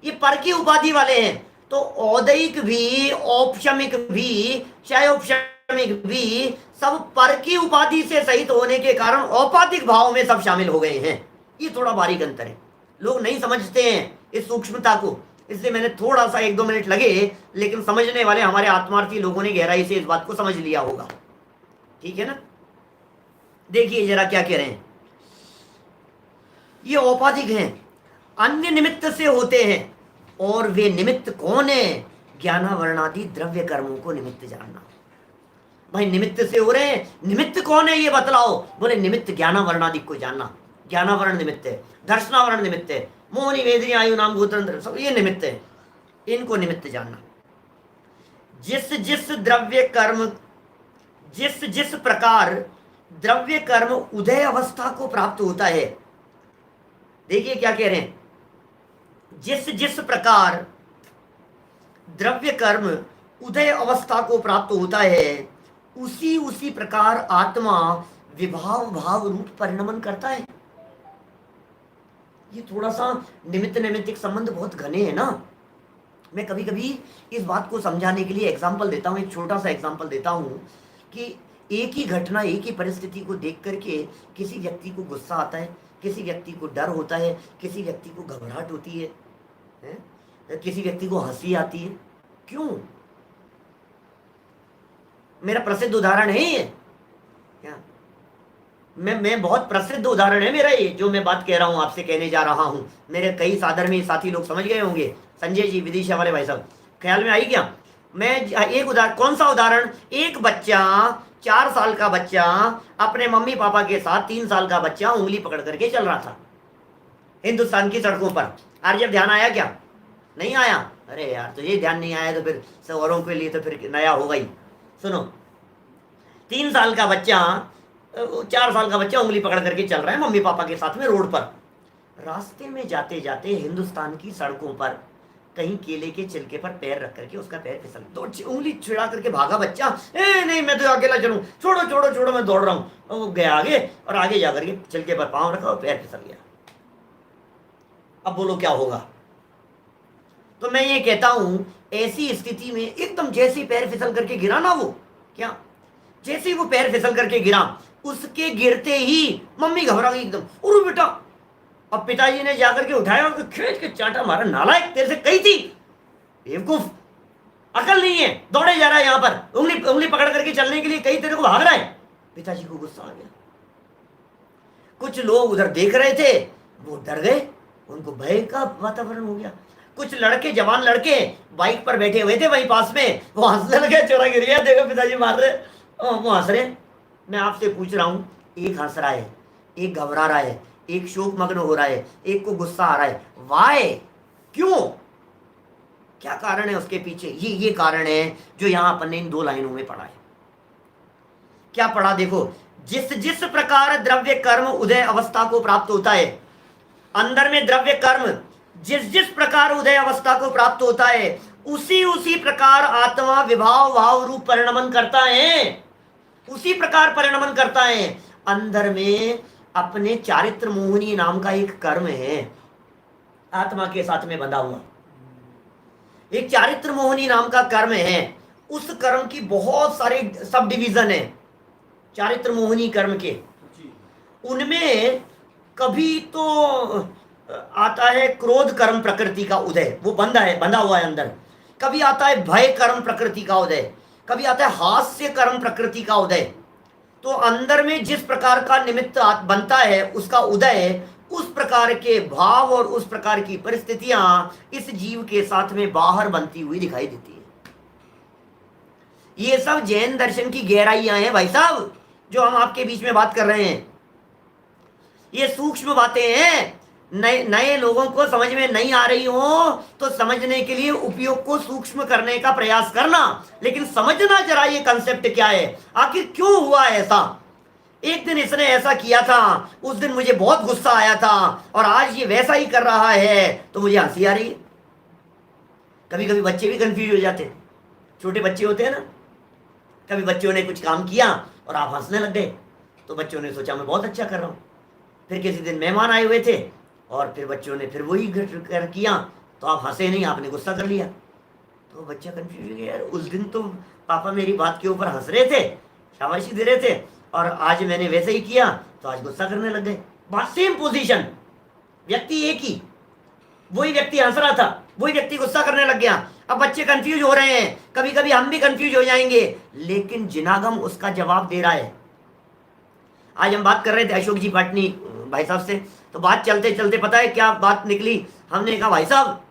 [SPEAKER 1] ये पर की उपाधि वाले हैं। तो औदैहिक भी, औपशमिक भी, क्षयोपशमिक भी सब पर की उपाधि से सहित होने के कारण औपाधिक भाव में सब शामिल हो गए हैं। ये थोड़ा बारीक अंतर है, लोग नहीं समझते हैं इस सूक्ष्मता को, इसलिए मैंने थोड़ा सा 1-2 मिनट लगे, लेकिन समझने वाले हमारे आत्मार्थी लोगों ने गहराई से इस बात को समझ लिया होगा। ठीक है ना। देखिए जरा क्या कह रहे हैं, ये औपाधिक हैं, अन्य निमित्त से होते हैं, और वे निमित्त कौन है, ज्ञानावरणादि द्रव्य कर्मों को निमित्त जानना। भाई निमित्त से हो रहे हैं, निमित्त कौन है ये बतलाओ। बोले निमित्त ज्ञानावरणादि को जानना, ज्ञानावरण निमित्त है, दर्शनावरण निमित्त है, मोहनी वेदनी आयु नाम गोत्र सब ये निमित्त है, इनको निमित्त जानना। जिस जिस द्रव्य कर्म, जिस जिस प्रकार द्रव्य कर्म उदय अवस्था को प्राप्त होता है, देखिए क्या कह रहे हैं, जिस जिस प्रकार द्रव्य कर्म उदय अवस्था को प्राप्त होता है, उसी उसी प्रकार आत्मा विभाव भाव रूप परिणमन करता है। ये थोड़ा सा निमित्त नैमित्तिक संबंध बहुत घने हैं ना। मैं कभी कभी इस बात को समझाने के लिए एग्जाम्पल देता हूँ, एक छोटा सा एग्जाम्पल देता हूँ कि एक ही घटना, एक ही परिस्थिति को देख करके किसी व्यक्ति को गुस्सा आता है, किसी व्यक्ति को डर होता है, किसी व्यक्ति को घबराहट होती है, किसी व्यक्ति को हंसी आती है। क्यों? मेरा प्रसिद्ध उदाहरण है ये, क्या मैं बहुत प्रसिद्ध उदाहरण है मेरा ये, जो मैं बात कह रहा हूं आपसे कहने जा रहा हूं। मेरे कई साधर्मी साथी लोग समझ गए होंगे, संजय जी विदिशा वाले भाई साहब, ख्याल में आई क्या? मैं एक उदाहरण, कौन सा उदाहरण? एक बच्चा, 4 साल का बच्चा अपने मम्मी पापा के साथ 3 साल का बच्चा उंगली पकड़ करके चल रहा था हिंदुस्तान की सड़कों पर। आज जब ध्यान आया क्या? नहीं आया। अरे यार, तो ये ध्यान नहीं आया तो फिर सब औरों के लिए तो फिर नया होगा ही। सुनो, 3 साल का बच्चा, 4 साल का बच्चा उंगली पकड़ करके चल रहा है मम्मी पापा के साथ में रोड पर। रास्ते में जाते जाते हिंदुस्तान की सड़कों पर कहीं केले के छिलके पर पैर रख करके उसका पैर फिसल, तो उंगली छिड़ा करके भागा बच्चा। ए नहीं, मैं तो अकेला चलूं, छोड़ो छोड़ो छोड़ो, मैं दौड़ रहा हूं। वो गया आगे, और आगे जाकर के छिलके पर पांव रखा और पैर फिसल गया। अब बोलो क्या होगा? तो मैं ये कहता हूं, ऐसी स्थिति में एकदम जैसे पैर फिसल करके गिरा ना, वो क्या, जैसे वो पैर फिसल करके गिरा, उसके गिरते ही मम्मी घबरा गई एकदम, अरे बेटा। अब पिताजी ने जाकर के उठाया और खींच के चाटा मारा, नालायक, तेरे से कही थी, बेवकूफ, अकल नहीं है, दौड़े जा रहा है यहाँ पर, उंगली उंगली पकड़ करके चलने के लिए, कहीं तेरे को भाग रहा है। पिताजी को गुस्सा आ गया। कुछ लोग उधर देख रहे थे, वो डर गए, उनको भय का वातावरण हो गया। कुछ लड़के, जवान लड़के बाइक पर बैठे हुए थे वहीं पास में, वो हंसने लगे, चोरा गिर गया, देखो पिताजी मार रहे, वो हंस रहे। मैं आपसे पूछ रहा हूं, एक हंस रहा है, एक घबरा रहा है, एक शोक मग्न हो रहा है, एक को गुस्सा आ रहा है। वाई? क्यों? क्या कारण है उसके पीछे? ये कारण है जो यहां अपन ने इन 2 लाइनों में पढ़ा है। क्या पढ़ा? देखो, जिस जिस प्रकार द्रव्य कर्म उदय अवस्था को प्राप्त होता है, अंदर में द्रव्य कर्म जिस जिस प्रकार उदय अवस्था को प्राप्त होता है, उसी उसी प्रकार आत्मा विभाव भाव रूप परिणमन करता है, उसी प्रकार परिणमन करता है। अंदर में अपने चारित्र मोहिनी नाम का एक कर्म है, आत्मा के साथ में बंधा हुआ एक चारित्र मोहिनी नाम का कर्म है। उस कर्म की बहुत सारे सब डिवीजन है चारित्र मोहिनी कर्म के। उनमें कभी तो आता है क्रोध कर्म प्रकृति का उदय, वो बंधा हुआ है अंदर। कभी आता है भय कर्म प्रकृति का उदय, कभी आता है हास्य कर्म प्रकृति का उदय। तो अंदर में जिस प्रकार का निमित्त बनता है उसका उदय, उस प्रकार के भाव और उस प्रकार की परिस्थितियां इस जीव के साथ में बाहर बनती हुई दिखाई देती है। ये सब जैन दर्शन की गहराइयां हैं भाई साहब, जो हम आपके बीच में बात कर रहे हैं। ये सूक्ष्म बातें हैं, नए लोगों को समझ में नहीं आ रही हो तो समझने के लिए उपयोग को सूक्ष्म करने का प्रयास करना, लेकिन समझना जरा ये कंसेप्ट क्या है, आखिर क्यों हुआ ऐसा। एक दिन इसने ऐसा किया था, उस दिन मुझे बहुत गुस्सा आया था, और आज ये वैसा ही कर रहा है तो मुझे हंसी आ रही है। कभी कभी बच्चे भी कंफ्यूज हो जाते हैं, छोटे बच्चे होते हैं ना, कभी बच्चों ने कुछ काम किया और आप हंसने लग गए, तो बच्चों ने सोचा मैं बहुत अच्छा कर रहा हूँ। फिर किसी दिन मेहमान आए हुए थे और फिर बच्चों ने फिर वही किया, तो आप हंसे नहीं, आपने गुस्सा कर लिया। तो बच्चा कंफ्यूज हो गया, यार उस दिन तो पापा मेरी बात के ऊपर हंस रहे थे, शाबाशी दे रहे थे, और आज मैंने वैसे ही किया तो आज गुस्सा करने लग गए। बात सेम पोजीशन, व्यक्ति एक ही, वही व्यक्ति हंस रहा था, वही व्यक्ति गुस्सा करने लग गया। अब बच्चे कंफ्यूज हो रहे हैं, कभी कभी हम भी कंफ्यूज हो जाएंगे, लेकिन जिनागम उसका जवाब दे रहा है। आज हम बात कर रहे थे अशोक जी पाटनी भाई साहब से, तो बात चलते चलते पता है क्या बात निकली? हमने कहा भाई साहब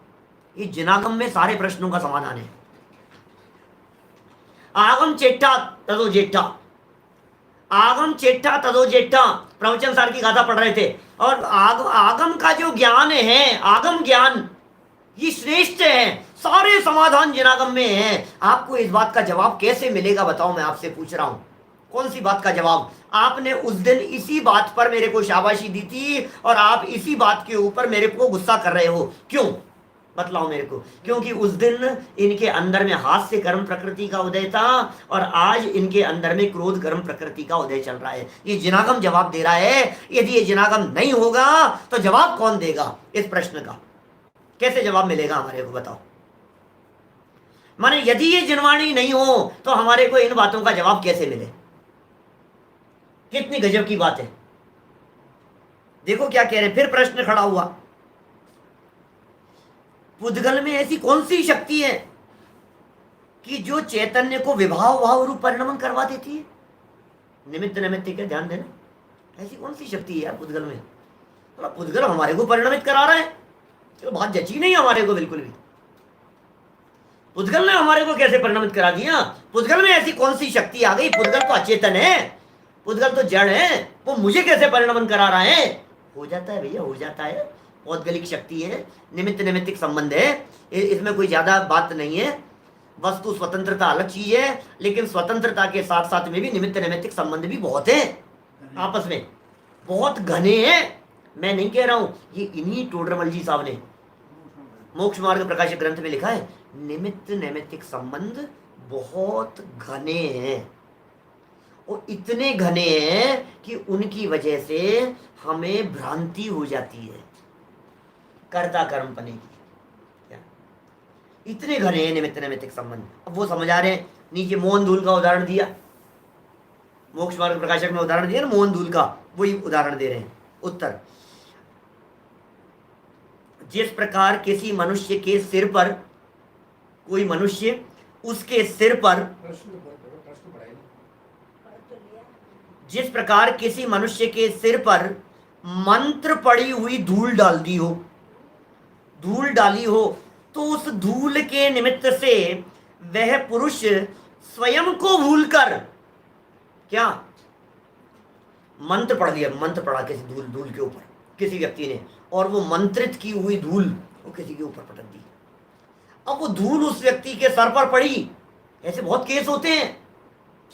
[SPEAKER 1] ये जिनागम में सारे प्रश्नों का समाधान है। आगम चेट्टा तदो जेठा, आगम चेट्टा तदो जेठा, प्रवचन सार की गाथा पढ़ रहे थे, और आगम का जो ज्ञान है, आगम ज्ञान ये श्रेष्ठ है, सारे समाधान जिनागम में हैं। आपको इस बात का जवाब कैसे मिलेगा बताओ, मैं आपसे पूछ रहा हूं। कौन सी बात का जवाब? आपने उस दिन इसी बात पर मेरे को शाबाशी दी थी और आप इसी बात के ऊपर मेरे को गुस्सा कर रहे हो, क्यों? बतलाओ मेरे को। क्योंकि उस दिन इनके अंदर में हास्य कर्म प्रकृति का उदय था और आज इनके अंदर में क्रोध कर्म प्रकृति का उदय चल रहा है। ये जिनागम जवाब दे रहा है। यदि ये जिनागम नहीं होगा तो जवाब कौन देगा इस प्रश्न का? कैसे जवाब मिलेगा हमारे को बताओ? माने यदि ये जिनवाणी नहीं हो तो हमारे को इन बातों का जवाब कैसे मिले? कितनी गजब की बात है। देखो क्या कह रहे, फिर प्रश्न खड़ा हुआ, पुद्गल में ऐसी कौन सी शक्ति है कि जो चैतन्य को विभाव भाव रूप परिणमन करवा देती है? निमित्त निमित्त का ध्यान देना, ऐसी कौन सी शक्ति है यार पुद्गल में? तो पुद्गल हमारे को परिणमित करा रहा है, तो बात जची नहीं हमारे को बिल्कुल भी। पुद्गल ने हमारे को कैसे परिणमित करा दिया? पुद्गल में ऐसी कौन सी शक्ति आ गई? पुद्गल तो अचेतन है, पुद्गल तो जड़ है, वो मुझे कैसे परिणमन करा रहा है? हो जाता है भैया, हो जाता है, पौद्गलिक शक्ति है, निमित्त नैमित्तिक संबंध है, इसमें कोई ज्यादा बात नहीं है। वस्तु स्वतंत्रता अलग चीज है, लेकिन स्वतंत्रता के साथ साथ में भी निमित्त नैमित्तिक संबंध भी बहुत है, आपस में बहुत घने हैं। मैं नहीं कह रहा हूं, ये इन्हीं टोडरमल जी साहब ने मोक्ष मार्ग प्रकाशक ग्रंथ में लिखा है, निमित्त नैमित्तिक संबंध बहुत घने हैं, और इतने घने हैं कि उनकी वजह से हमें भ्रांति हो जाती है कर्ता कर्म पने की। क्या इतने घने हैं निमित्त नैमित्तिक संबंध। अब वो समझ आ रहे हैं। नीचे मोहन धूल का उदाहरण दिया, मोक्ष मार्ग प्रकाशक में उदाहरण दिया ना मोहन धूल का, वही उदाहरण दे रहे हैं। उत्तर, जिस प्रकार किसी मनुष्य के सिर पर, कोई मनुष्य उसके सिर पर, जिस प्रकार किसी मनुष्य के सिर पर मंत्र पड़ी हुई धूल डाल दी हो, धूल डाली हो, तो उस धूल के निमित्त से वह पुरुष स्वयं को भूलकर, क्या मंत्र पढ़ दिया, मंत्र पढ़ा किसी धूल के ऊपर किसी व्यक्ति ने, और वो मंत्रित की हुई धूल वो किसी के ऊपर पटक दी। अब वो धूल उस व्यक्ति के सर पर पड़ी। ऐसे बहुत केस होते हैं,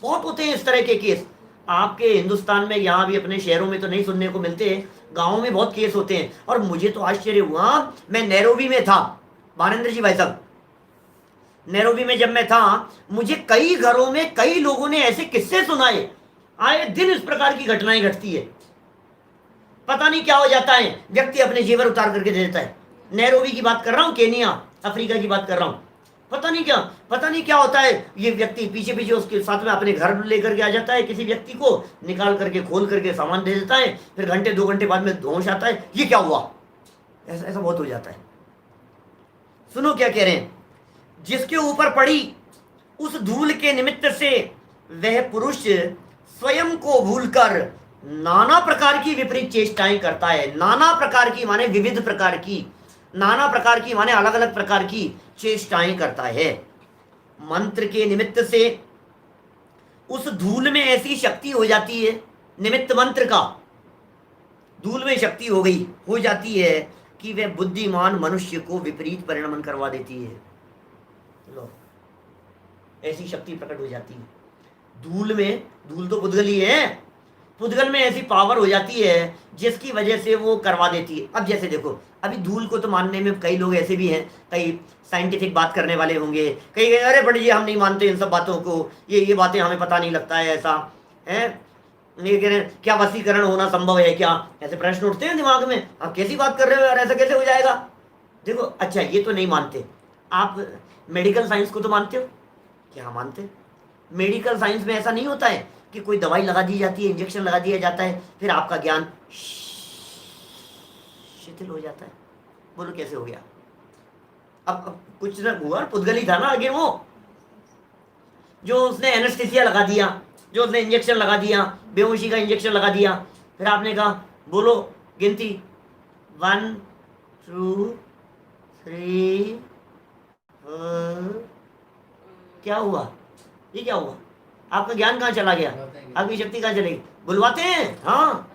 [SPEAKER 1] बहुत होते हैं इस तरह के केस। आपके हिंदुस्तान में, यहाँ भी अपने शहरों में तो नहीं सुनने को मिलते, गाँव में बहुत केस होते हैं। और मुझे तो आश्चर्य हुआ, मैं नैरोबी में था, भानेंद्र जी भाई साहब, नैरोबी में जब मैं था, मुझे कई घरों में कई लोगों ने ऐसे किस्से सुनाए। आए दिन इस प्रकार की घटनाएं घटती है। पता नहीं क्या हो जाता है, व्यक्ति अपने जेवर उतार करके दे देता है। नैरोबी की बात कर रहा हूँ, केनिया अफ्रीका की बात कर रहा हूँ। पता नहीं क्या होता है। ये व्यक्ति पीछे पीछे उसके साथ में अपने घर लेकर के आ जाता है, किसी व्यक्ति को निकाल करके खोल करके सामान दे देता है, फिर घंटे 2 घंटे बाद में होश आता है, ये क्या हुआ। ऐसा बहुत हो जाता है। सुनो क्या कह रहे हैं, जिसके ऊपर पड़ी उस धूल के निमित्त से वह पुरुष स्वयं को भूलकर नाना प्रकार की विपरीत चेष्टाएं करता है। नाना प्रकार की माने विविध प्रकार की, नाना प्रकार की माने अलग अलग प्रकार की चेष्टाएं करता है। मंत्र के निमित्त से उस धूल में ऐसी शक्ति हो जाती है, निमित्त मंत्र का धूल में शक्ति हो जाती है कि वह बुद्धिमान मनुष्य को विपरीत परिणमन करवा देती है। लो, ऐसी शक्ति प्रकट हो जाती है धूल में। धूल तो पुद्गल ही है, पुद्गल में ऐसी पावर हो जाती है जिसकी वजह से वो करवा देती है। अब जैसे देखो, अभी धूल को तो मानने में कई लोग ऐसे भी हैं, कई साइंटिफिक बात करने वाले होंगे, कई अरे पंडित जी हम नहीं मानते इन सब बातों को, ये बातें हमें पता नहीं लगता है, ऐसा है। ये कह रहे हैं क्या वशीकरण होना संभव है क्या, ऐसे प्रश्न उठते हैं दिमाग में। आप कैसी बात कर रहे हो यार, ऐसा कैसे हो जाएगा। देखो, अच्छा ये तो नहीं मानते आप, मेडिकल साइंस को तो मानते हो क्या। मानते। मेडिकल साइंस में ऐसा नहीं होता है कि कोई दवाई लगा दी जाती है, इंजेक्शन लगा दिया जाता है, फिर आपका ज्ञान शिथिल हो जाता है। बोलो कैसे हो गया। अब कुछ ना हुआ, पुद्गल ही था ना आगे वो, जो उसने एनेस्थीसिया लगा दिया, जो उसने इंजेक्शन लगा दिया, बेहोशी का इंजेक्शन लगा दिया, फिर आपने कहा बोलो गिनती 1 2 3 4। क्या हुआ, ये क्या हुआ। आपका ज्ञान कहाँ चला गया, आपकी शक्ति कहाँ चलेगी। बुलवाते हैं, हाँ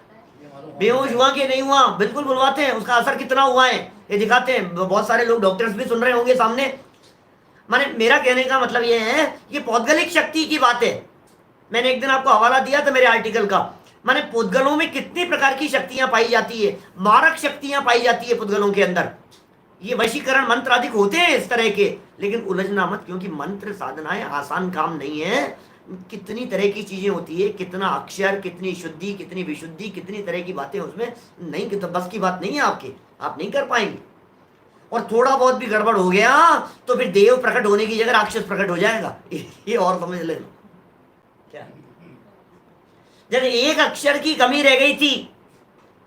[SPEAKER 1] बेहोश हुआ कि नहीं हुआ, बिल्कुल बुलवाते हैं। उसका असर कितना हुआ है ये दिखाते हैं। बहुत सारे लोग, डॉक्टर्स भी सुन रहे होंगे सामने। माने मेरा कहने का मतलब ये है, ये पौद्गलिक शक्ति की बात है। मैंने एक दिन आपको हवाला दिया था मेरे आर्टिकल का। माने पुद्गलों में कितनी प्रकार की शक्तियां पाई जाती है, मारक शक्तियां पाई जाती है पुद्गलों के अंदर। ये वशीकरण मंत्र अधिक होते हैं इस तरह के, लेकिन उलझना मत, क्योंकि मंत्र साधनाएं आसान काम नहीं है। कितनी तरह की चीजें होती है, कितना अक्षर, कितनी शुद्धि, कितनी विशुद्धि, कितनी तरह की बातें उसमें नहीं, तो बस की बात नहीं है आपकी, आप नहीं कर पाएंगे। और थोड़ा बहुत भी गड़बड़ हो गया तो फिर देव प्रकट होने की जगह राक्षस प्रकट हो जाएगा। ये और समझ लेना क्या। जब एक अक्षर की कमी रह गई थी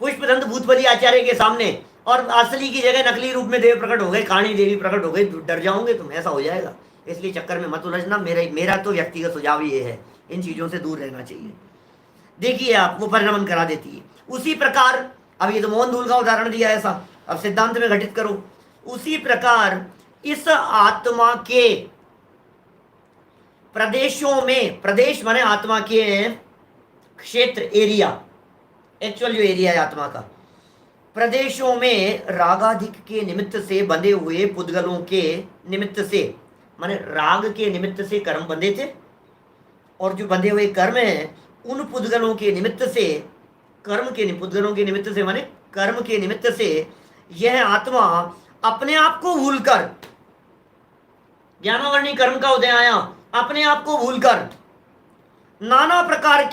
[SPEAKER 1] पुष्पदंत भूतबली आचार्य के सामने, और असली की जगह नकली रूप में देव प्रकट हो गए, काणी देवी प्रकट हो गई, डर जाओगे तुम, ऐसा हो जाएगा। इसलिए चक्कर में मत उलझना। मेरा तो व्यक्तिगत सुझाव ये है, इन चीजों से दूर रहना चाहिए। देखिए आप, वो परिणमन करा देती है। उसी प्रकार, अब ये तो मोहन धूल का उदाहरण दिया ऐसा, अब सिद्धांत में घटित करो। उसी प्रकार इस आत्मा के प्रदेशों में, प्रदेश माने आत्मा के क्षेत्र, एरिया, एक्चुअल जो एरिया है आत्मा का, प्रदेशों में रागाधिक के निमित्त से बंधे हुए पुद्गलों के निमित्त से, माने राग के निमित्त से कर्म बंधे थे, और जो बंधे हुए कर्म हैं उन पुद्गलों के निमित्त से, पुद्गलों के निमित्त से माने कर्म के निमित्त से यह आत्मा अपने आप को भूलकर, ज्ञानावरणी कर्म का उदय आया, अपने आप को भूलकर नाना प्रकार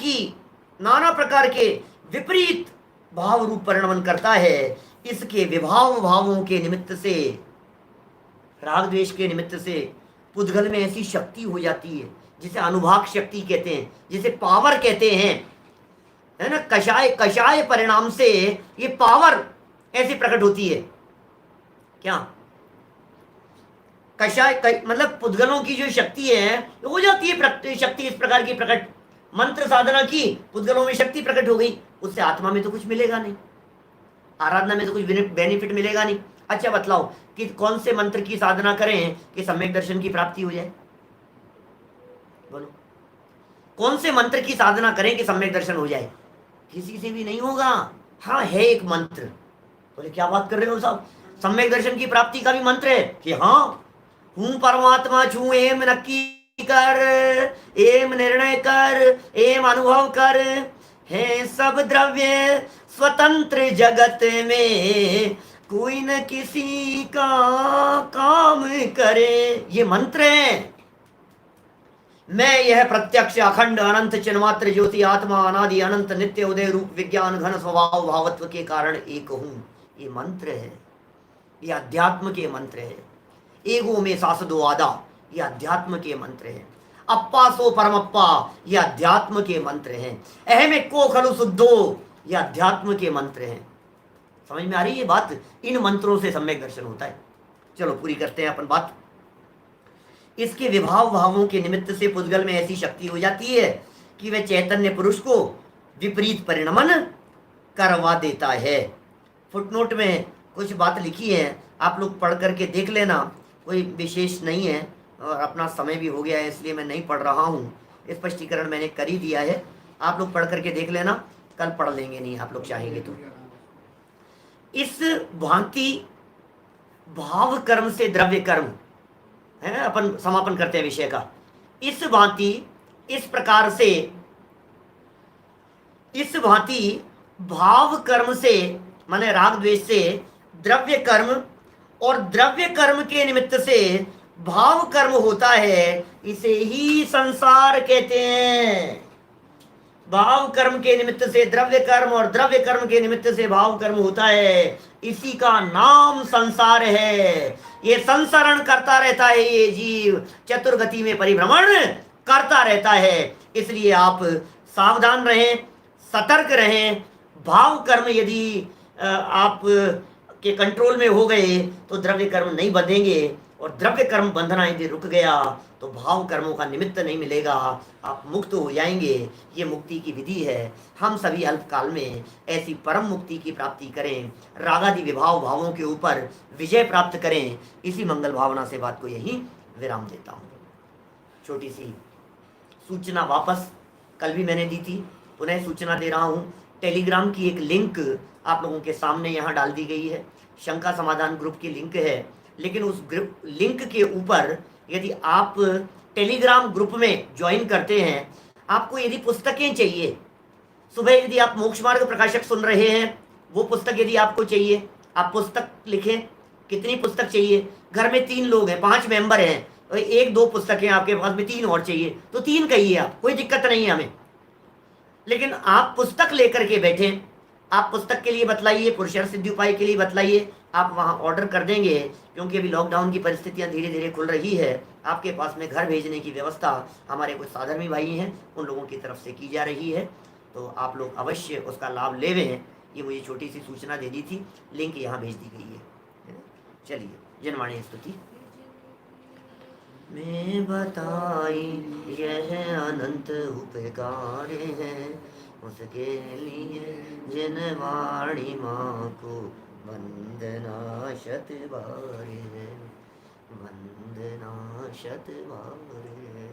[SPEAKER 1] के विपरीत भाव रूप परिणमन करता है। इसके विभाव भावों के निमित्त से, राग द्वेष के निमित्त से पुद्गल में ऐसी शक्ति हो जाती है जिसे अनुभाग शक्ति कहते हैं, जिसे पावर कहते हैं, है ना। कषाय परिणाम से ये पावर ऐसी प्रकट होती है। क्या मतलब पुद्गलों की जो शक्ति है हो जाती है शक्ति इस प्रकार की प्रकट, मंत्र साधना की, पुद्गलों में शक्ति प्रकट हो गई, उससे आत्मा में तो कुछ मिलेगा नहीं, आराधना में तो कुछ बेनिफिट मिलेगा नहीं। अच्छा बतलाओ कि कौन से मंत्र की साधना करें कि सम्यक दर्शन की प्राप्ति हो जाए? बोलो, कौन से मंत्र की साधना करें कि सम्यक दर्शन हो जाए? किसी से भी नहीं होगा। हाँ है एक मंत्र। बोले क्या बात कर रहे हो साहब, सम्यक दर्शन की प्राप्ति का भी मंत्र है? कि हाँ, हूं परमात्मा छू एम नक्की कर, एम निर्णय कर, एम अनुभव कर, है सब द्रव्य स्वतंत्र जगत में, कोई न किसी का काम करे। ये मंत्र है। मैं यह प्रत्यक्ष अखंड अनंत चिन्मात्र ज्योति आत्मा अनादि अनंत नित्य उदय रूप विज्ञान घन स्वभाव भावत्व के कारण एक हूं। ये मंत्र है, ये अध्यात्म के मंत्र है। एगो में सासदो आदा, ये अध्यात्म के मंत्र है। अप्पा सो परमप्पा, ये अध्यात्म के मंत्र हैं। अहम को खलु शुद्धो, ये अध्यात्म के मंत्र हैं। समझ में आ रही है बात? इन मंत्रों से सम्यक दर्शन होता है। चलो पूरी करते हैं अपन बात। इसके विभाव भावों के निमित्त से पुद्गल में ऐसी शक्ति हो जाती है कि वह चैतन्य पुरुष को विपरीत परिणमन करवा देता है। फुटनोट में कुछ बात लिखी है, आप लोग पढ़ करके देख लेना, कोई विशेष नहीं है और अपना समय भी हो गया है इसलिए मैं नहीं पढ़ रहा हूँ। स्पष्टीकरण मैंने कर ही दिया है, आप लोग पढ़ करके देख लेना, कल पढ़ लेंगे नहीं आप लोग चाहेंगे तो। इस भांति भाव कर्म से द्रव्य कर्म है, अपन समापन करते हैं विषय का। इस भांति इस प्रकार से, इस भांति भाव कर्म से माने राग द्वेष से द्रव्य कर्म, और द्रव्य कर्म के निमित्त से भाव कर्म होता है, इसे ही संसार कहते हैं। भाव कर्म के निमित्त से द्रव्य कर्म और द्रव्य कर्म के निमित्त से भाव कर्म होता है, इसी का नाम संसार है। ये संसरण करता रहता है, ये जीव चतुर्गति में परिभ्रमण करता रहता है। इसलिए आप सावधान रहें, सतर्क रहें। भाव कर्म यदि आप के कंट्रोल में हो गए तो द्रव्य कर्म नहीं बंधेंगे, और द्रव्य कर्म बंधना यदि रुक गया तो भाव कर्मों का निमित्त नहीं मिलेगा, आप मुक्त हो जाएंगे। ये मुक्ति की विधि है। हम सभी अल्पकाल में ऐसी परम मुक्ति की प्राप्ति करें, रागादि विभाव भावों के ऊपर विजय प्राप्त करें। इसी मंगल भावना से बात को यहीं विराम देता हूँ। छोटी सी सूचना वापस, कल भी मैंने दी थी, पुनः सूचना दे रहा हूँ। टेलीग्राम की एक लिंक आप लोगों के सामने यहाँ डाल दी गई है। शंका समाधान ग्रुप की लिंक है, लेकिन उस ग्रुप लिंक के ऊपर यदि आप टेलीग्राम ग्रुप में ज्वाइन करते हैं, आपको यदि पुस्तकें चाहिए, सुबह यदि आप मोक्ष मार्ग प्रकाशक सुन रहे हैं, वो पुस्तक यदि आपको चाहिए, आप पुस्तक लिखें। कितनी पुस्तक चाहिए? घर में 3 लोग हैं, 5 मेंबर हैं, और 1-2 पुस्तकें आपके पास में, 3 और चाहिए तो 3 कहिए आप, कोई दिक्कत नहीं है हमें। लेकिन आप पुस्तक लेकर के बैठे, आप पुस्तक के लिए बतलाइए, पुरुषार्थ सिद्धि उपाय के लिए बतलाइए, आप वहाँ ऑर्डर कर देंगे। क्योंकि अभी लॉकडाउन की परिस्थितियाँ धीरे धीरे खुल रही है, आपके पास में घर भेजने की व्यवस्था हमारे कुछ साधर्मी भाई हैं उन लोगों की तरफ से की जा रही है, तो आप लोग अवश्य उसका लाभ लेवें। ये मुझे छोटी सी सूचना दे दी थी, लिंक यहाँ भेज दी गई है। चलिए, जनवाणी स्तुति। मैं बताई यह अनंत उपकार है, उसके लिए जनवाणी माँ को वंदना शत बार है, वंदना शत बार है।